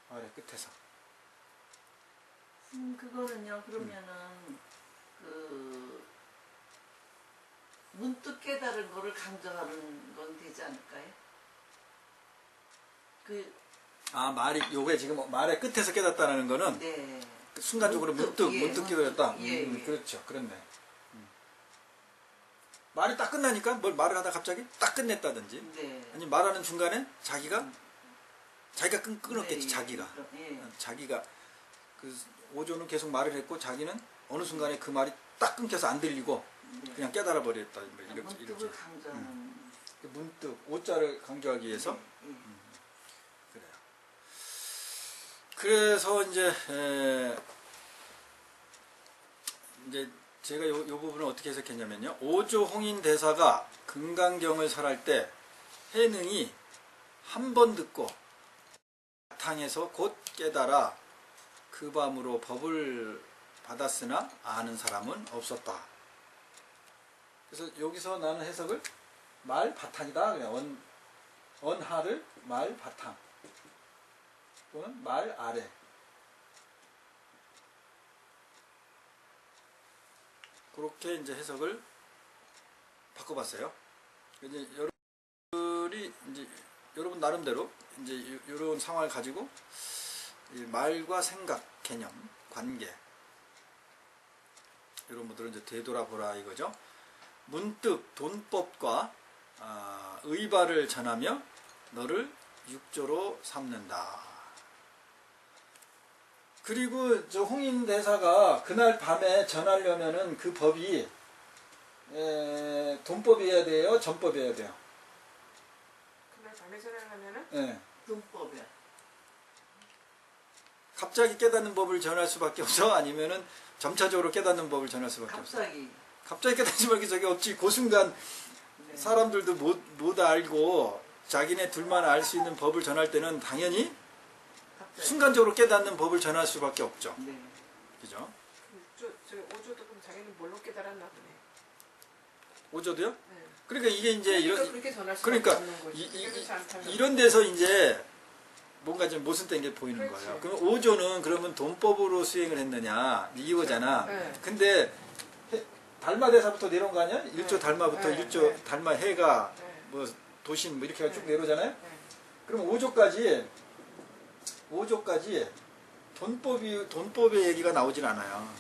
말의 끝에서. 그거는요. 그러면은 그 문득 깨달은 거를 강조하는 건 되지 않을까요? 요게 지금 말의 끝에서 깨닫다는 거는 네. 순간적으로 문득 깨달았다. 예. 그렇죠. 그렇네. 말이 딱 끝나니까 뭘 말을 하다 갑자기 딱 끝냈다든지 네. 아니 말하는 중간에 자기가 끊었겠지. 네, 자기가 예. 자기가 그 오조는 계속 말을 했고 자기는 어느 순간에 그 말이 딱 끊겨서 안 들리고 네. 그냥 깨달아 버렸다. 이렇게 문득을 강조하는. 문득 오자를 강조하기 위해서 예. 그래요. 그래서 이제 제가 요 부분을 어떻게 해석했냐면요. 오조 홍인 대사가 금강경을 설할 때 해능이 한 번 듣고 바탕에서 곧 깨달아 그 밤으로 법을 받았으나 아는 사람은 없었다. 그래서 여기서 나는 해석을 말 바탕이다. 그냥 언하를 말 바탕 또는 말 아래 그렇게 이제 해석을 바꿔봤어요. 이제 여러분들이 이제 여러분 나름대로 이제 이런 상황을 가지고 이 말과 생각, 개념, 관계 이런 것들을 이제 되돌아보라 이거죠. 문득 돈법과 의발을 전하며 너를 육조로 삼는다. 그리고 저 홍인대사가 그날 밤에 전하려면은 그 법이 돈법이어야 돼요, 전법이어야 돼요. 그날 밤에 전하려면은 예. 돈법이야. 갑자기 깨닫는 법을 전할 수밖에 없어? 아니면은 점차적으로 깨닫는 법을 전할 수밖에 없어? 갑자기 깨닫지 말기 저기 없지. 그 순간 네. 사람들도 못 알고 자기네 둘만 알 수 있는 법을 전할 때는 당연히 갑자기. 순간적으로 깨닫는 법을 전할 수밖에 없죠. 네. 그죠? 저 오조도 그럼 자기는 뭘로 깨달았나 보네. 오조도요? 네. 그러니까 이게 이제 그러니까 이런 그렇게 전할 수밖에 그러니까 없는 거지. 그렇지 않다면. 이런 데서 이제 뭔가 좀 모순된 게 보이는 그렇지. 거예요. 그럼 오조는 그러면 돈법으로 수행을 했느냐 이거잖아. 네. 근데 달마대사부터 내려온 거 아니야? 일조 네. 달마부터 네. 일조 네. 달마 해가 네. 뭐 도신 뭐 이렇게 쭉 네. 내려오잖아요. 네. 그럼 5조까지 돈법의 얘기가 나오진 않아요.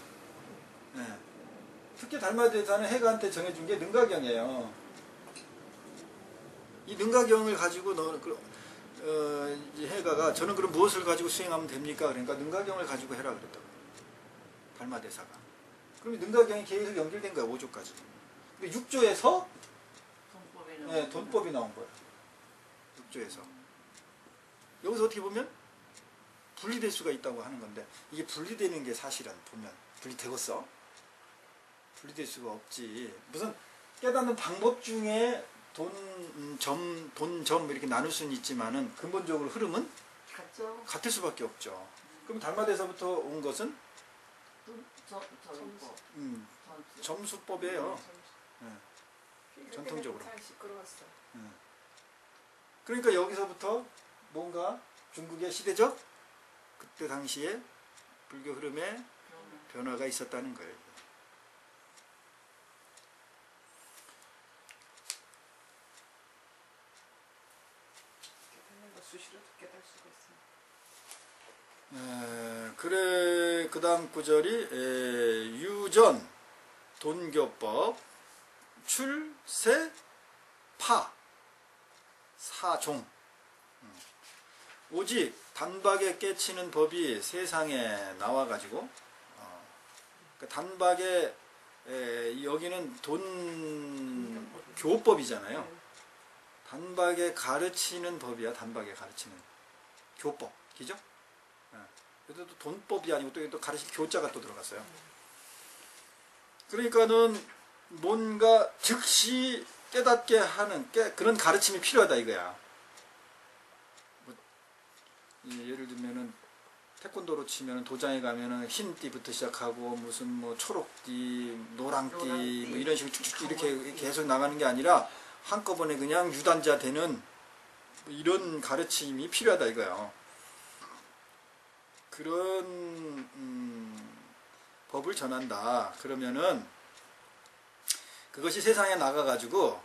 네. 특히 달마대사는 해가한테 정해준 게 능가경이에요. 이 능가경을 가지고 이제 해가가 저는 그럼 무엇을 가지고 수행하면 됩니까? 그러니까 능가경을 가지고 해라 그랬다고. 달마대사가. 그럼 능가경이 계속 연결된 거야 5조까지. 근데 6조에서 돈법이 나온 거예요. 6조에서. 여기서 어떻게 보면 분리될 수가 있다고 하는 건데 이게 분리되는 게 사실은 보면 분리되겠어? 분리될 수가 없지. 무슨 깨닫는 방법 중에 돈점 이렇게 나눌 수는 있지만은 근본적으로 흐름은 같죠? 같을 수밖에 없죠. 그럼 달마대사부터 온 것은 돈법. 점수법이에요. 전통적으로. 시끄러웠어. 그러니까 여기서부터 뭔가 중국의 시대적 그때 당시에 불교 흐름에 변화가 있었다는 거예요. 깨닫는 거 수시로 깨달을 수가 있습니다. 그래 그 다음 구절이 유전 돈교법 출세 파 사종 오직 단박에 깨치는 법이 세상에 나와가지고 그 단박에 여기는 돈 교법이잖아요. 단박에 가르치는 법이야. 단박에 가르치는 교법, 그죠? 그래도 또 돈법이 아니고 또 가르치 교자가 또 들어갔어요. 그러니까는 뭔가 즉시 깨닫게 하는 그런 가르침이 필요하다 이거야. 예를 들면은 태권도로 치면은 도장에 가면은 흰 띠부터 시작하고 무슨 뭐 초록띠, 노랑띠 뭐 이런 식으로 쭉쭉 이렇게 계속 나가는 게 아니라 한꺼번에 그냥 유단자 되는 뭐 이런 가르침이 필요하다 이거예요. 그런 법을 전한다. 그러면은 그것이 세상에 나가가지고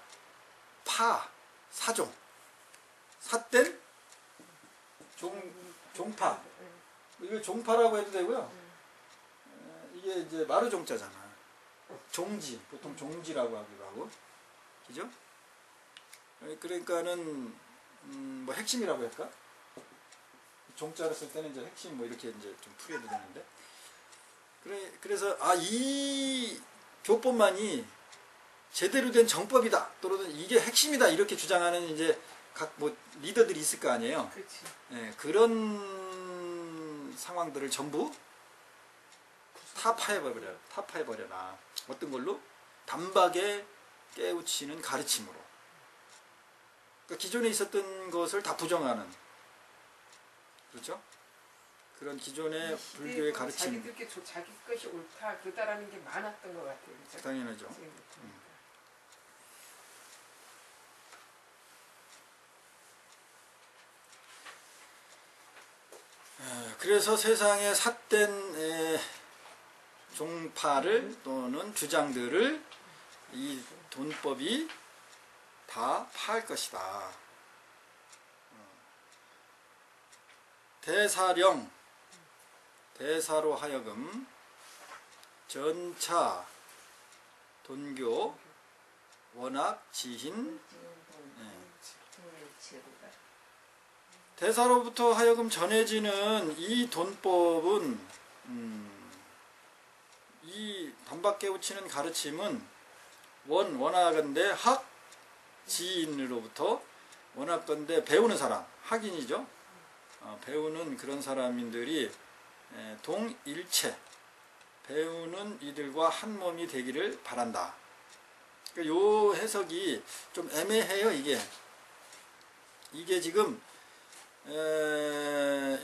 사종, 삿된 종파. 이걸 종파라고 해도 되고요. 이게 이제 마루종자잖아. 종지, 보통 종지라고 하기도 하고, 그죠? 그러니까는 뭐 핵심이라고 할까? 종자를 쓸 때는 이제 핵심 뭐 이렇게 이제 좀 풀이해도 되는데. 그래서 이 교법만이 제대로 된 정법이다 또는 이게 핵심이다 이렇게 주장하는 이제 각 뭐 리더들이 있을 거 아니에요. 그렇지. 그런 상황들을 전부 타파해버려라. 어떤 걸로? 단박에 깨우치는 가르침으로. 그러니까 기존에 있었던 것을 다 부정하는, 그렇죠? 그런 기존의 불교의 가르침. 자기들께 자기 것이 옳다 그다라는 게 많았던 것 같아요. 그렇죠? 당연하죠. 그래서 세상에 삿된 종파를 또는 주장들을 이 돈법이 다 파할 것이다. 대사령, 대사로 하여금 전차, 돈교, 원학, 지힌, 대사로부터 하여금 전해지는 이 돈법은 이 단박개우치는 가르침은 원하건대 학, 지인으로부터 원하건대 배우는 사람, 학인이죠. 배우는 그런 사람들이 동일체, 배우는 이들과 한 몸이 되기를 바란다. 요 해석이 좀 애매해요. 이게 지금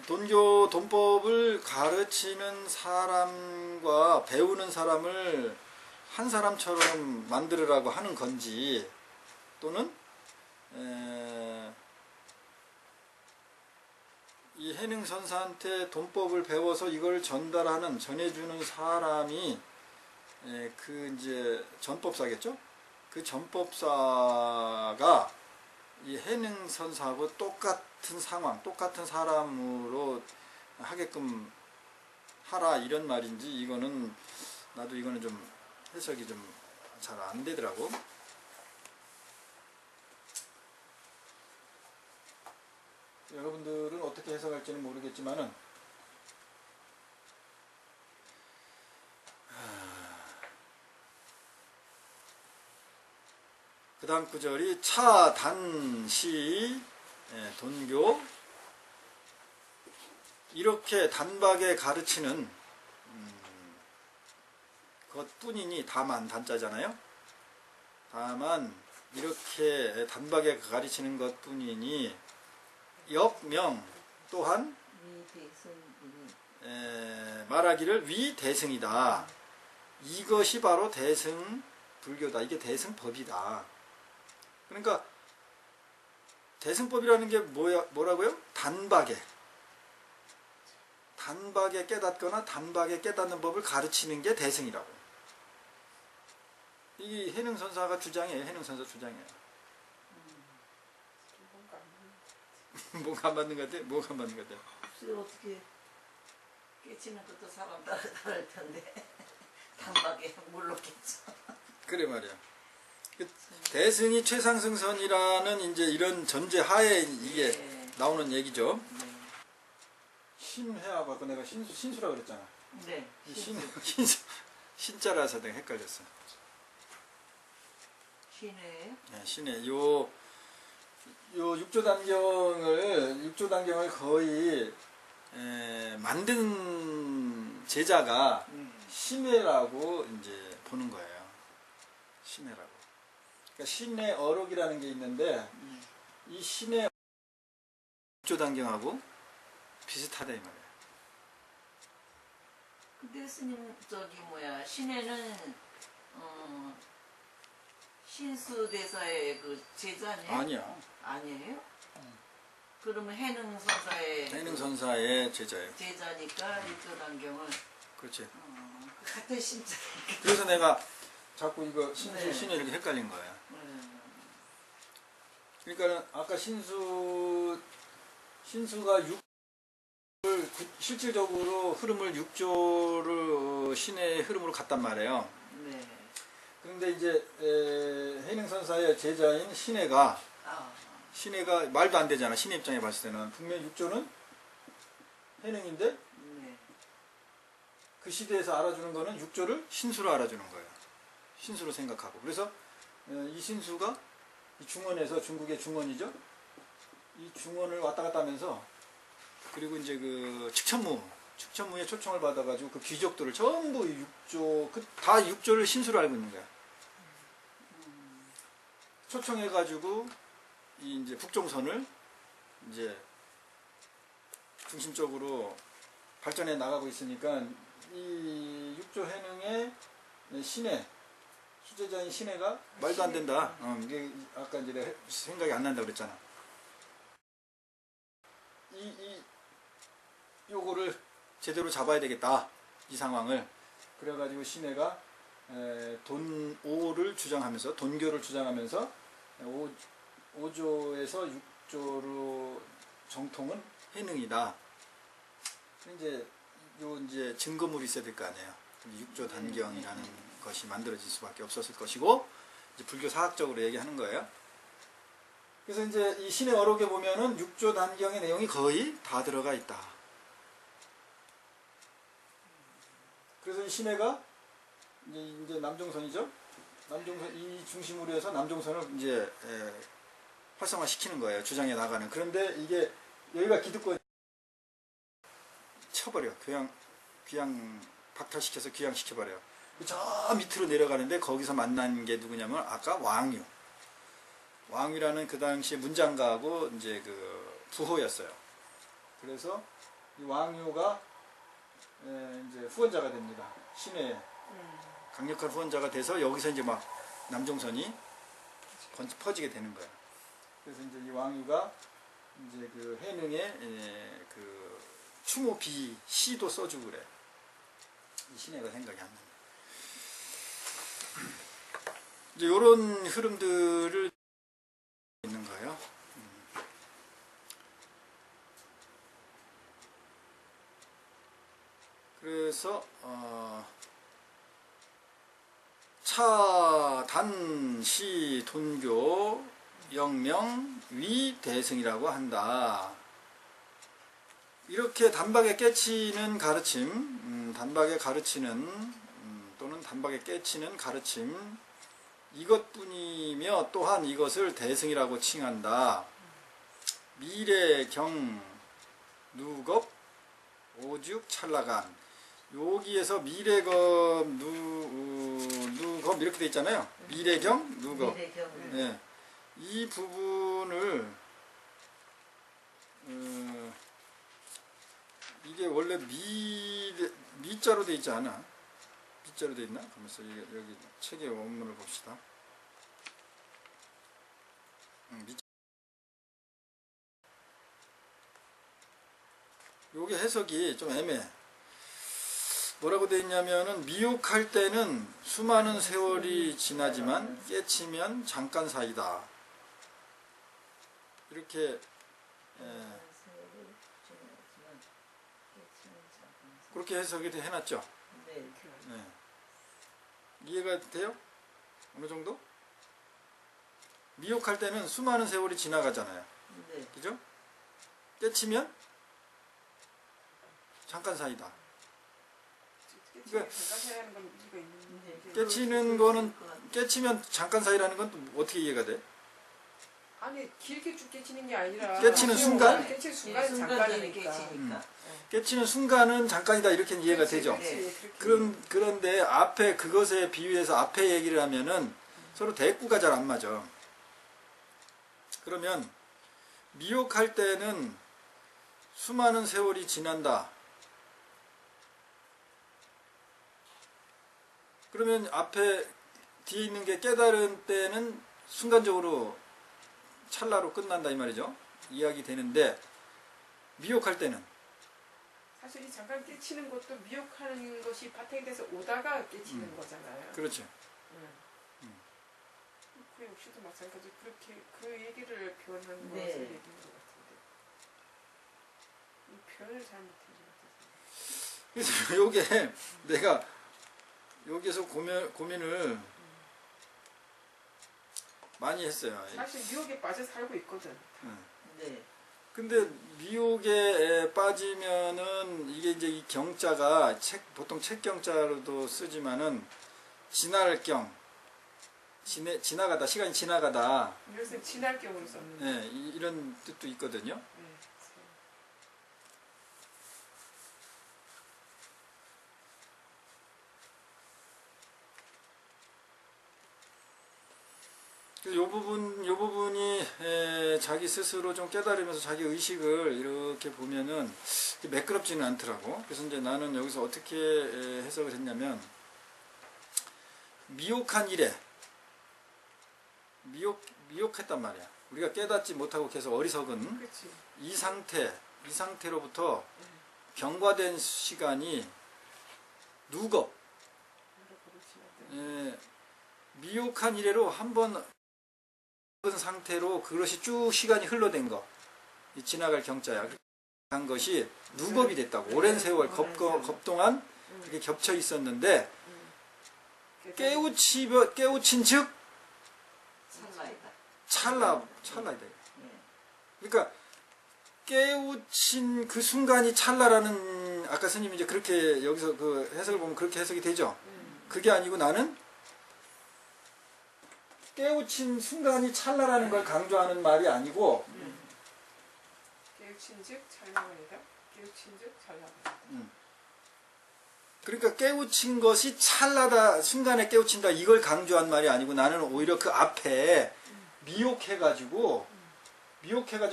돈교 돈법을 가르치는 사람과 배우는 사람을 한 사람처럼 만들으라고 하는 건지, 또는 이 해능선사한테 돈법을 배워서 이걸 전해주는 사람이 그 이제 전법사겠죠? 그 전법사가 이 해능선사하고 똑같은 상황, 똑같은 사람으로 하게끔 하라, 이런 말인지, 이거는 나도 이거는 좀 해석이 좀 잘 안 되더라고. 여러분들은 어떻게 해석할지는 모르겠지만은 그 다음 구절이 차단시 돈교, 이렇게 단박에 가르치는 것뿐이니, 다만 단자잖아요. 다만 이렇게 단박에 가르치는 것뿐이니 역명 또한 말하기를 위대승이다. 이것이 바로 대승 불교다. 이게 대승법이다. 그러니까 대승법이라는 게 뭐라고요? 단박에 깨닫거나 단박에 깨닫는 법을 가르치는 게 대승이라고. 이 해능선사가 주장이에요. 해능선사 주장이에요. 뭐가 안 맞는 것 같아? 뭐가 안 맞는 것 같아? 글쎄, 어떻게 깨치는 것도 사람 따라 다를 텐데 단박에 모르겠죠. 그래 말이야. 대승이 최상승선이라는 이제 이런 전제 하에 이게 나오는 얘기죠. 신회하고 아까 내가 신수라 그랬잖아. 네. 신자라서 내가 헷갈렸어. 신회. 네, 신회. 요 육조단경을 거의 만든 제자가 신회라고 이제 보는 거예요. 신회라고. 그러니까 신의 어록이라는 게 있는데 이 신의 육조단경하고 비슷하다 이 말이에요. 근데 스님 신회는 신수대사의 그 제자네? 아니야. 아니에요? 그러면 해능선사의 제자예요. 제자니까 육조단경은 그렇지. 같은 신자. 그래서 내가 자꾸 이거 신에 이렇게 헷갈린 거예요. 그러니까 아까 신수가 실질적으로 흐름을 육조를 신의 흐름으로 갔단 말이에요. 네. 그런데 이제 해능선사의 제자인 신혜가 말도 안 되잖아. 신의 입장에 봤을 때는 분명히 육조는 해능인데 네. 그 시대에서 알아주는 거는 육조를 신수로 알아주는 거예요. 신수로 생각하고. 그래서 이 신수가 이 중원에서, 중국의 중원이죠. 이 중원을 왔다 갔다 하면서, 그리고 이제 그 측천무의 초청을 받아가지고 그 귀족들을 전부 다 육조를 신수로 알고 있는 거야. 초청해가지고 이 이제 북종선을 이제 중심적으로 발전해 나가고 있으니까 이 육조 해능의 신혜, 수제자인 신혜가 말도 안 된다. 이게 아까 이제 내가 생각이 안 난다 그랬잖아. 요거를 제대로 잡아야 되겠다. 이 상황을. 그래가지고 신혜가 돈오를 주장하면서, 돈교를 주장하면서 5조에서 6조로 정통은 해능이다. 이제 요 이제 증거물이 있어야 될 거 아니에요. 육조 단경이라는 것이 만들어질 수밖에 없었을 것이고, 이제 불교 사학적으로 얘기하는 거예요. 그래서 이제 이 신의 어록에 보면은 육조 단경의 내용이 거의 다 들어가 있다. 그래서 이 신해가 이제 남종선이죠. 남종선 이 중심으로 해서 남종선을 이제 활성화시키는 거예요. 주장해 나가는. 그런데 이게 여기가 기득권 쳐버려. 귀양 박탈시켜서 귀양시켜버려요. 저 밑으로 내려가는데 거기서 만난 게 누구냐면 아까 왕유. 왕유라는 그 당시 문장가하고 이제 그 부호였어요. 그래서 이 왕유가 이제 후원자가 됩니다. 신의 강력한 후원자가 돼서 여기서 이제 막 남종선이 퍼지게 되는 거예요. 그래서 이제 이 왕유가 이제 그 해능에 그 추모비 시도 써주고 그래. 이 신해가 생각이 안 납니다. 이제 이런 흐름들을 있는 거예요. 그래서 차, 단, 시, 돈교, 영명, 위, 대승이라고 한다. 이렇게 단박에 깨치는 가르침, 단박에 가르치는 또는 단박에 깨치는 가르침, 이것뿐이며 또한 이것을 대승이라고 칭한다. 미래, 경, 누겁, 오죽, 찰나간. 여기에서 미래검, 누검 이렇게 돼 있잖아요. 미래경, 누검. 네. 이 부분을 이게 원래 미자로 돼 있지 않아? 미자로 돼 있나? 가만있어. 여기 책의 원문을 봅시다. 요게 해석이 좀 애매해. 뭐라고 돼 있냐면은 미혹할 때는 수많은 세월이 지나지만 깨치면 잠깐 사이다. 이렇게 그렇게 해석이 해놨죠. 네. 네. 이해가 돼요? 어느 정도? 미혹할 때는 수많은 세월이 지나가잖아요. 네. 그죠? 깨치면 잠깐 사이다. 그러니까 깨치는 거는 깨치면 잠깐 사이라는 건 또 어떻게 이해가 돼? 아니 길게 쭉 깨치는 게 아니라 깨치는 순간? 깨치는 순간은 잠깐이니까. 깨치는 순간은 잠깐이다 이렇게 이해가 되죠. 그런데 앞에 그것에 비유해서 앞에 얘기를 하면은 서로 대꾸가 잘 안 맞아. 그러면 미혹할 때는 수많은 세월이 지난다. 그러면 앞에 뒤에 있는 게 깨달은 때는 순간적으로 찰나로 끝난다 이 말이죠. 이야기 되는데 미혹할 때는 사실 이 잠깐 깨치는 것도 미혹하는 것이 바탕이 돼서 오다가 깨치는 거잖아요. 그렇죠. 그 역시도 마찬가지 그렇게 그 얘기를 표현하는 네. 것을 얘기한 것 같은데 이 표현을 잘못한 것 같아서. 그래서 요게 내가 여기에서 고민을 많이 했어요. 사실 미혹에 빠져 살고 있거든. 네. 근데 미혹에 빠지면은 이게 이제 이 경자가 보통 책경자로도 쓰지만은 지날 경, 지나가다, 시간이 지나가다. 이것은 지날 경우로 썼는데. 네, 이런 뜻도 있거든요. 네. 요 부분이 자기 스스로 좀 깨달으면서 자기 의식을 이렇게 보면은 매끄럽지는 않더라고. 그래서 이제 나는 여기서 어떻게 해석을 했냐면, 미혹한 일에, 미혹했단 말이야. 우리가 깨닫지 못하고 계속 어리석은 그치. 이 상태로부터 경과된 시간이 누겁, 미혹한 이래로 한번 상태로 그것이 쭉 시간이 흘러된 거, 이 지나갈 경자야. 한 것이 누법이 됐다고. 오랜 세월 겁동안 이렇게 겹쳐 있었는데 깨우친 즉 찰나이다. 찰나이다. 예. 그러니까 깨우친 그 순간이 찰나라는, 아까 스님이 이제 그렇게 여기서 그 해석을 보면 그렇게 해석이 되죠. 그게 아니고 나는 깨우친 순간이 찰나라는 걸 강조하는 말이 아니고, 깨우친 즉 찰나가니다. 깨우친 즉 찰나가니다. 그러니까 깨우친 것이 찰나다, 순간에 깨우친다, 이걸 강조한 말이 아니고 나는 오히려 그 앞에 미혹해가지고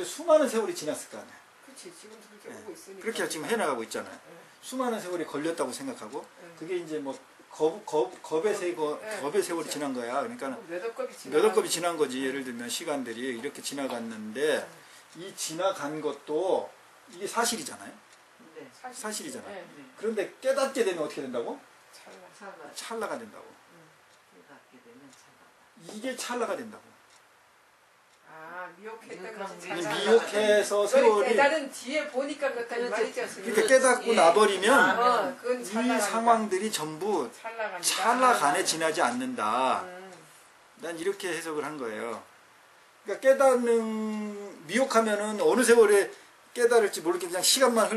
수많은 세월이 지났을 거 아니야. 그렇지. 지금도 그렇게 오고 있으니까. 그렇게 지금 해나가고 있잖아요. 수많은 세월이 걸렸다고 생각하고, 그게 이제 뭐 겁의 세월이 지난 거야. 그러니까 몇 억겁이 지난 거지. 예를 들면 시간들이 이렇게 지나갔는데, 이 지나간 것도 이게 사실이잖아요. 네. 사실이잖아요. 그런데 깨닫게 되면 어떻게 된다고? 찰나. 찰나가 된다고. 깨닫게 되면 찰나. 이게 찰나가 된다고. 아, 미혹했던 것이 이 찰나. 미혹해서 그걸 세월이, 깨달은 뒤에 보니까 그렇다 이 말이죠. 그러니까 깨닫고 나버리면 그건 이 찰나간다. 상황들이 전부 찰나간다. 찰나간에 지나지 않는다. 난 이렇게 해석을 한 거예요. 그러니까 미혹하면은 어느 세월에 깨달을지 모르게 그냥 시간만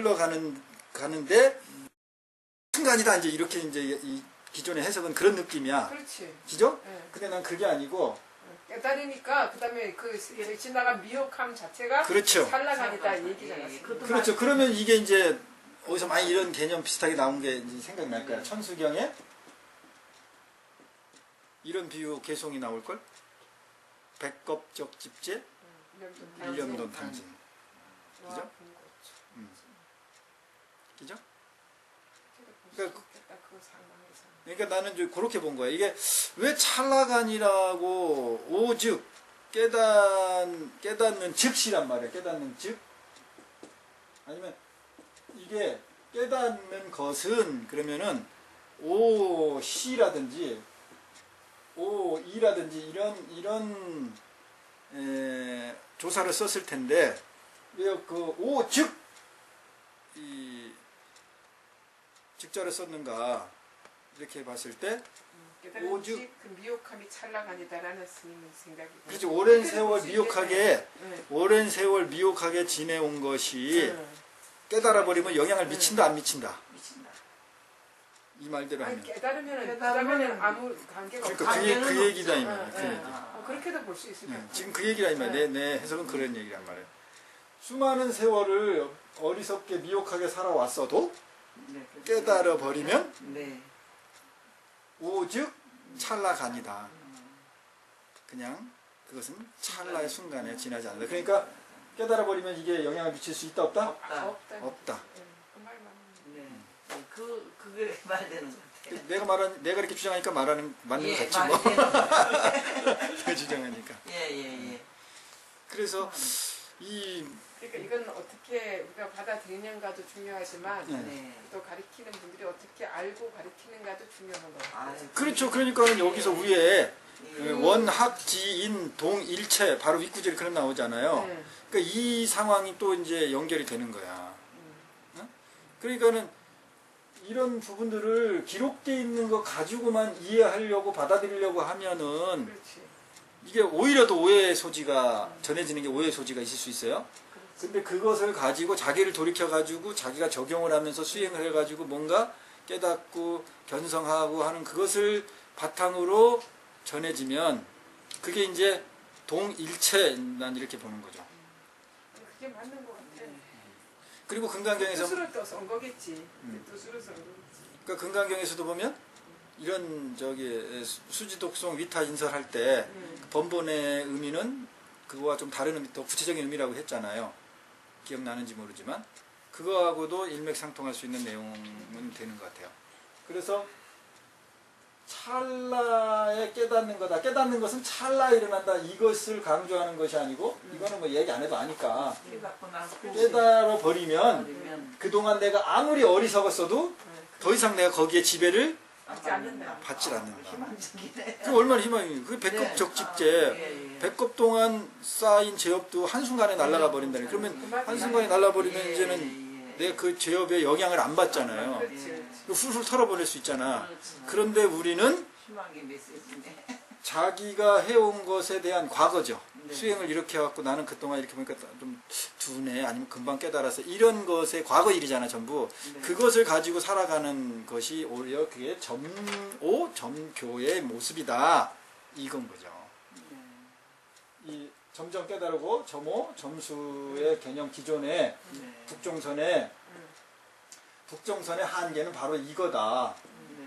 가는데 순간이다, 이제 이렇게 이제 이 기존의 해석은 그런 느낌이야. 그렇지. 그죠? 네. 근데 난 그게 아니고, 깨달으니까 그다음에 그 지나간 미혹함 자체가 그렇죠. 찰나간이다 얘기잖아. 그렇죠. 그러면 이게 이제 어디서 많이 이런 개념 비슷하게 나온 게 이제 생각날 거야. 천수경에 이런 비유 개송이 나올 걸. 백겁적 집제, 일념돈 탕진. 그죠? 그죠? 그러니까 나는 좀 그렇게 본 거야. 이게 왜 찰나간이라고, 오즉 깨닫는 즉시란 말이야. 깨닫는 즉. 아니면 이게 깨닫는 것은 그러면은 오시라든지 오이라든지 이런 조사를 썼을 텐데, 왜 그 오즉 이 즉자를 썼는가 이렇게 봤을 때, 오즉 그 미혹함이 찰나간이다라는 스님의 생각이. 그렇지. 오랜 세월 미혹하게 지내온 것이 깨달아 버리면 영향을 미친다, 안 미친다. 미친다. 이 말대로 하면. 깨달으면 그다음에는 아무 관계가 없어. 그러니까 그 얘기다 이 말이야. 그 얘기. 그렇게도 볼 수 있을 것 같아. 지금 그 얘기라 이 말이야. 내 해석은 그런 얘기란 말이야. 수많은 세월을 어리석게 미혹하게 살아왔어도 네, 깨달아 버리면 네. 오즉 찰나간이다. 그냥 그것은 찰나의 순간에 지나지 않는다. 그러니까 깨달아 버리면 이게 영향을 미칠 수 있다, 없다? 없다. 그 말만. 네. 그게 말되는 것 같아요. 내가 이렇게 주장하니까 맞는 거 같지 뭐. 내가 주장하니까. 예. 그래서 그러니까 이건 어떻게 우리가 받아들이는가도 중요하지만 네. 또 가르치는 분들이 어떻게 알고 가르치는가도 중요한 것 같아요. 그렇죠. 그러니까 여기서 위에 원학지인 동일체 바로 윗구절이 그런 나오잖아요. 그러니까 이 상황이 또 이제 연결이 되는 거야. 그러니까는 이런 부분들을 기록되어 있는 거 가지고만 이해하려고 받아들이려고 하면은 그렇지. 이게 오히려 더 오해의 소지가 전해지는 게 오해의 소지가 있을 수 있어요. 근데 그것을 가지고 자기를 돌이켜 가지고 자기가 적용을 하면서 수행을 해 가지고 뭔가 깨닫고 견성하고 하는 그것을 바탕으로 전해지면 그게 이제 동일체, 난 이렇게 보는 거죠. 그게 맞는 것 같아. 그리고 금강경에서 뜻으로 또 쓴 거겠지. 뜻으로 쓴 거겠지. 그러니까 금강경에서도 보면 이런 수지독송 위타 인설할 때 번본의 의미는 그거와 좀 다른 의미, 더 구체적인 의미라고 했잖아요. 기억나는지 모르지만 그거하고도 일맥상통할 수 있는 내용은 되는 것 같아요. 그래서 찰나에 깨닫는 거다. 깨닫는 것은 찰나에 일어난다. 이것을 강조하는 것이 아니고, 이거는 뭐 얘기 안 해도 아니까. 깨달아 버리면 그동안 내가 아무리 어리석었어도 더 이상 내가 거기에 지배를 받지 않는다. 받질 않는다. 희망적이네. 그 얼마나 희망이. 그 배꼽 네. 적집제, 예, 예. 배꼽 동안 쌓인 제업도 한순간에 날아가 버린다니. 그러면 한순간에 날아버리면 이제는 내 그 제업에 영향을 안 받잖아요. 그렇지. 그 훌훌 털어버릴 수 있잖아. 그렇지. 그런데 우리는 희망의 메시지네. 자기가 해온 것에 대한 과거죠. 네. 수행을 이렇게 해갖고 나는 그동안 이렇게 보니까 좀 두네, 아니면 금방 깨달아서 이런 것의 과거 일이잖아, 전부. 네. 그것을 가지고 살아가는 것이 오히려 그게 점교의 모습이다. 이건 거죠. 네. 이 점점 깨달고 점오, 점수의 개념 기존의 네. 북종선의 한계는 바로 이거다. 네.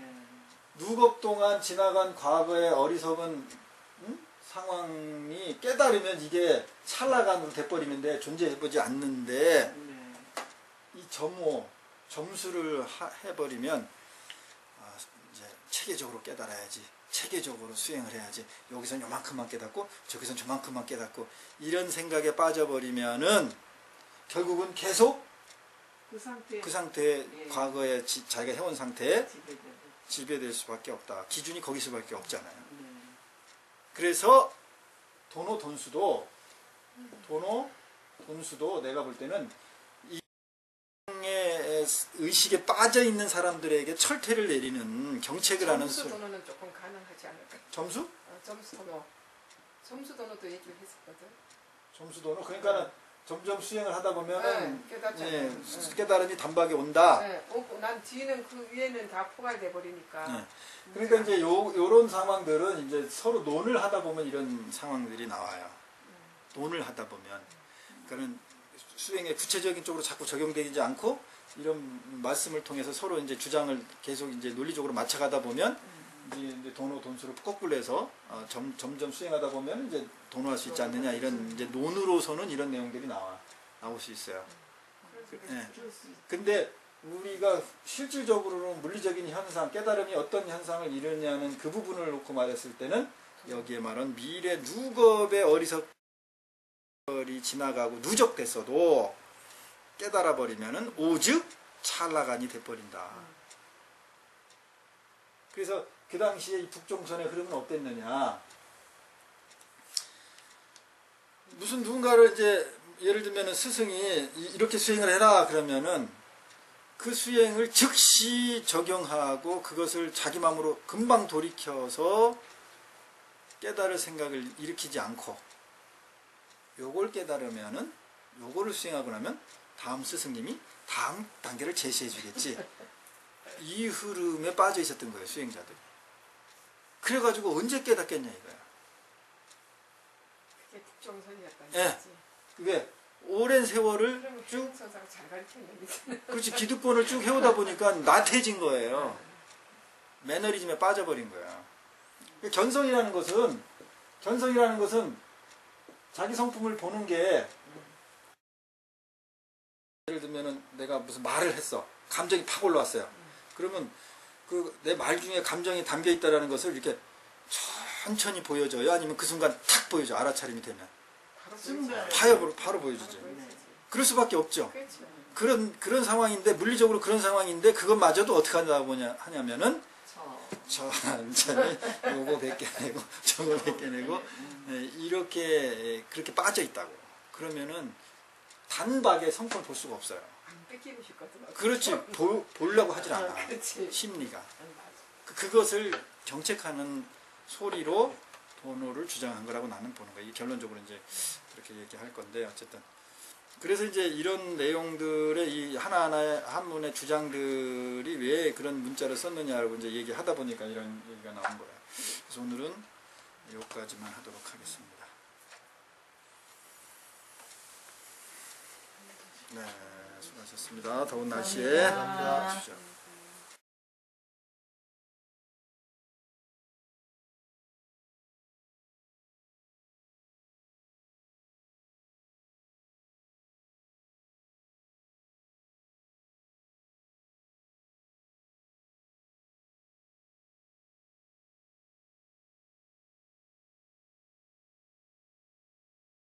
누겁 동안 지나간 과거의 어리석은 상황이 깨달으면 이게 찰나간으로 돼버리는데 존재해보지 않는데 네. 이 점오, 점수를 해버리면 이제 체계적으로 깨달아야지, 체계적으로 수행을 해야지, 여기선 요만큼만 깨닫고 저기선 저만큼만 깨닫고 이런 생각에 빠져버리면은 결국은 계속 그 상태에 상태에 예. 과거에 자기가 해온 상태에 지배되고. 지배될 수밖에 없다. 기준이 거기 수밖에 없잖아요. 네. 그래서 돈수도 내가 볼 때는 이의 의식에 빠져 있는 사람들에게 철퇴를 내리는 경책을 하는 점수 도노는 조금 가능하지 않을까? 점수? 점수 도노. 점수 도노도 얘기를 했었거든. 점수 도노. 그러니까는 점점 수행을 하다 보면은 깨닫잖아요. 깨달음이 단박에 온다. 네, 난 뒤는 그 위에는 다 포괄돼 버리니까. 네. 그러니까 이제 요런 상황들은 이제 서로 논을 하다 보면 이런 상황들이 나와요. 논을 하다 보면. 그러니까는 수행에 구체적인 쪽으로 자꾸 적용되지 않고 이런 말씀을 통해서 서로 이제 주장을 계속 이제 논리적으로 맞춰가다 보면 이제 돈수를 거꾸로 해서 점점 수행하다 보면 이제 돈화할 수 있지 않느냐 이런 이제 논으로서는 이런 내용들이 나올 수 있어요. 예. 근데 우리가 실질적으로는 물리적인 현상, 깨달음이 어떤 현상을 이루냐는 그 부분을 놓고 말했을 때는 여기에 말한 미래 누겁의 어리석이 지나가고 누적됐어도 깨달아 버리면은 오직 찰나간이 돼버린다. 그래서 그 당시에 이 북종선의 흐름은 어땠느냐? 무슨 누군가를 이제 예를 들면 스승이 이렇게 수행을 해라 그러면은 그 수행을 즉시 적용하고 그것을 자기 마음으로 금방 돌이켜서 깨달을 생각을 일으키지 않고 요걸 깨달으면은 요거를 수행하고 나면 다음 스승님이 다음 단계를 제시해 주겠지. 이 흐름에 빠져 있었던 거예요, 수행자들이. 그래가지고 언제 깨닫겠냐 이거야. 그게 북종선이었다는 예. 거지. 그게 오랜 세월을 그럼 쭉, 선사가 잘 가르쳤는데. 그렇지, 기득권을 쭉 해오다 보니까 나태해진 거예요. 매너리즘에 빠져버린 거야. 견성이라는 것은 자기 성품을 보는 게, 예를 들면은 내가 무슨 말을 했어. 감정이 팍 올라왔어요. 그러면 그 내 말 중에 감정이 담겨 있다라는 것을 이렇게 천천히 보여줘요? 아니면 그 순간 탁 보여줘? 알아차림이 되면. 바로 보여주죠. 그럴 수밖에 없죠. 그렇죠. 그런 상황인데, 물리적으로 그런 상황인데, 그것마저도 어떻게 하냐면은, 천천히 요거 100개 내고, 저거 100개 내고, 그렇게 빠져 있다고. 그러면은, 단박에 성품을 볼 수가 없어요. 안 뺏기고 싶거든. 그렇지, 보려고 하질 않아. 그렇지. 심리가. 맞아. 그것을 정책하는 소리로 돈호를 주장한 거라고 나는 보는 거예요. 결론적으로 이제 그렇게 얘기할 건데, 어쨌든. 그래서 이제 이런 내용들의 이 하나하나의 한문의 주장들이 왜 그런 문자를 썼느냐고 이제 얘기하다 보니까 이런 얘기가 나온 거예요. 그래서 오늘은 여기까지만 하도록 하겠습니다. 네, 수고하셨습니다. 더운 날씨에. 감사합니다. 주십시오.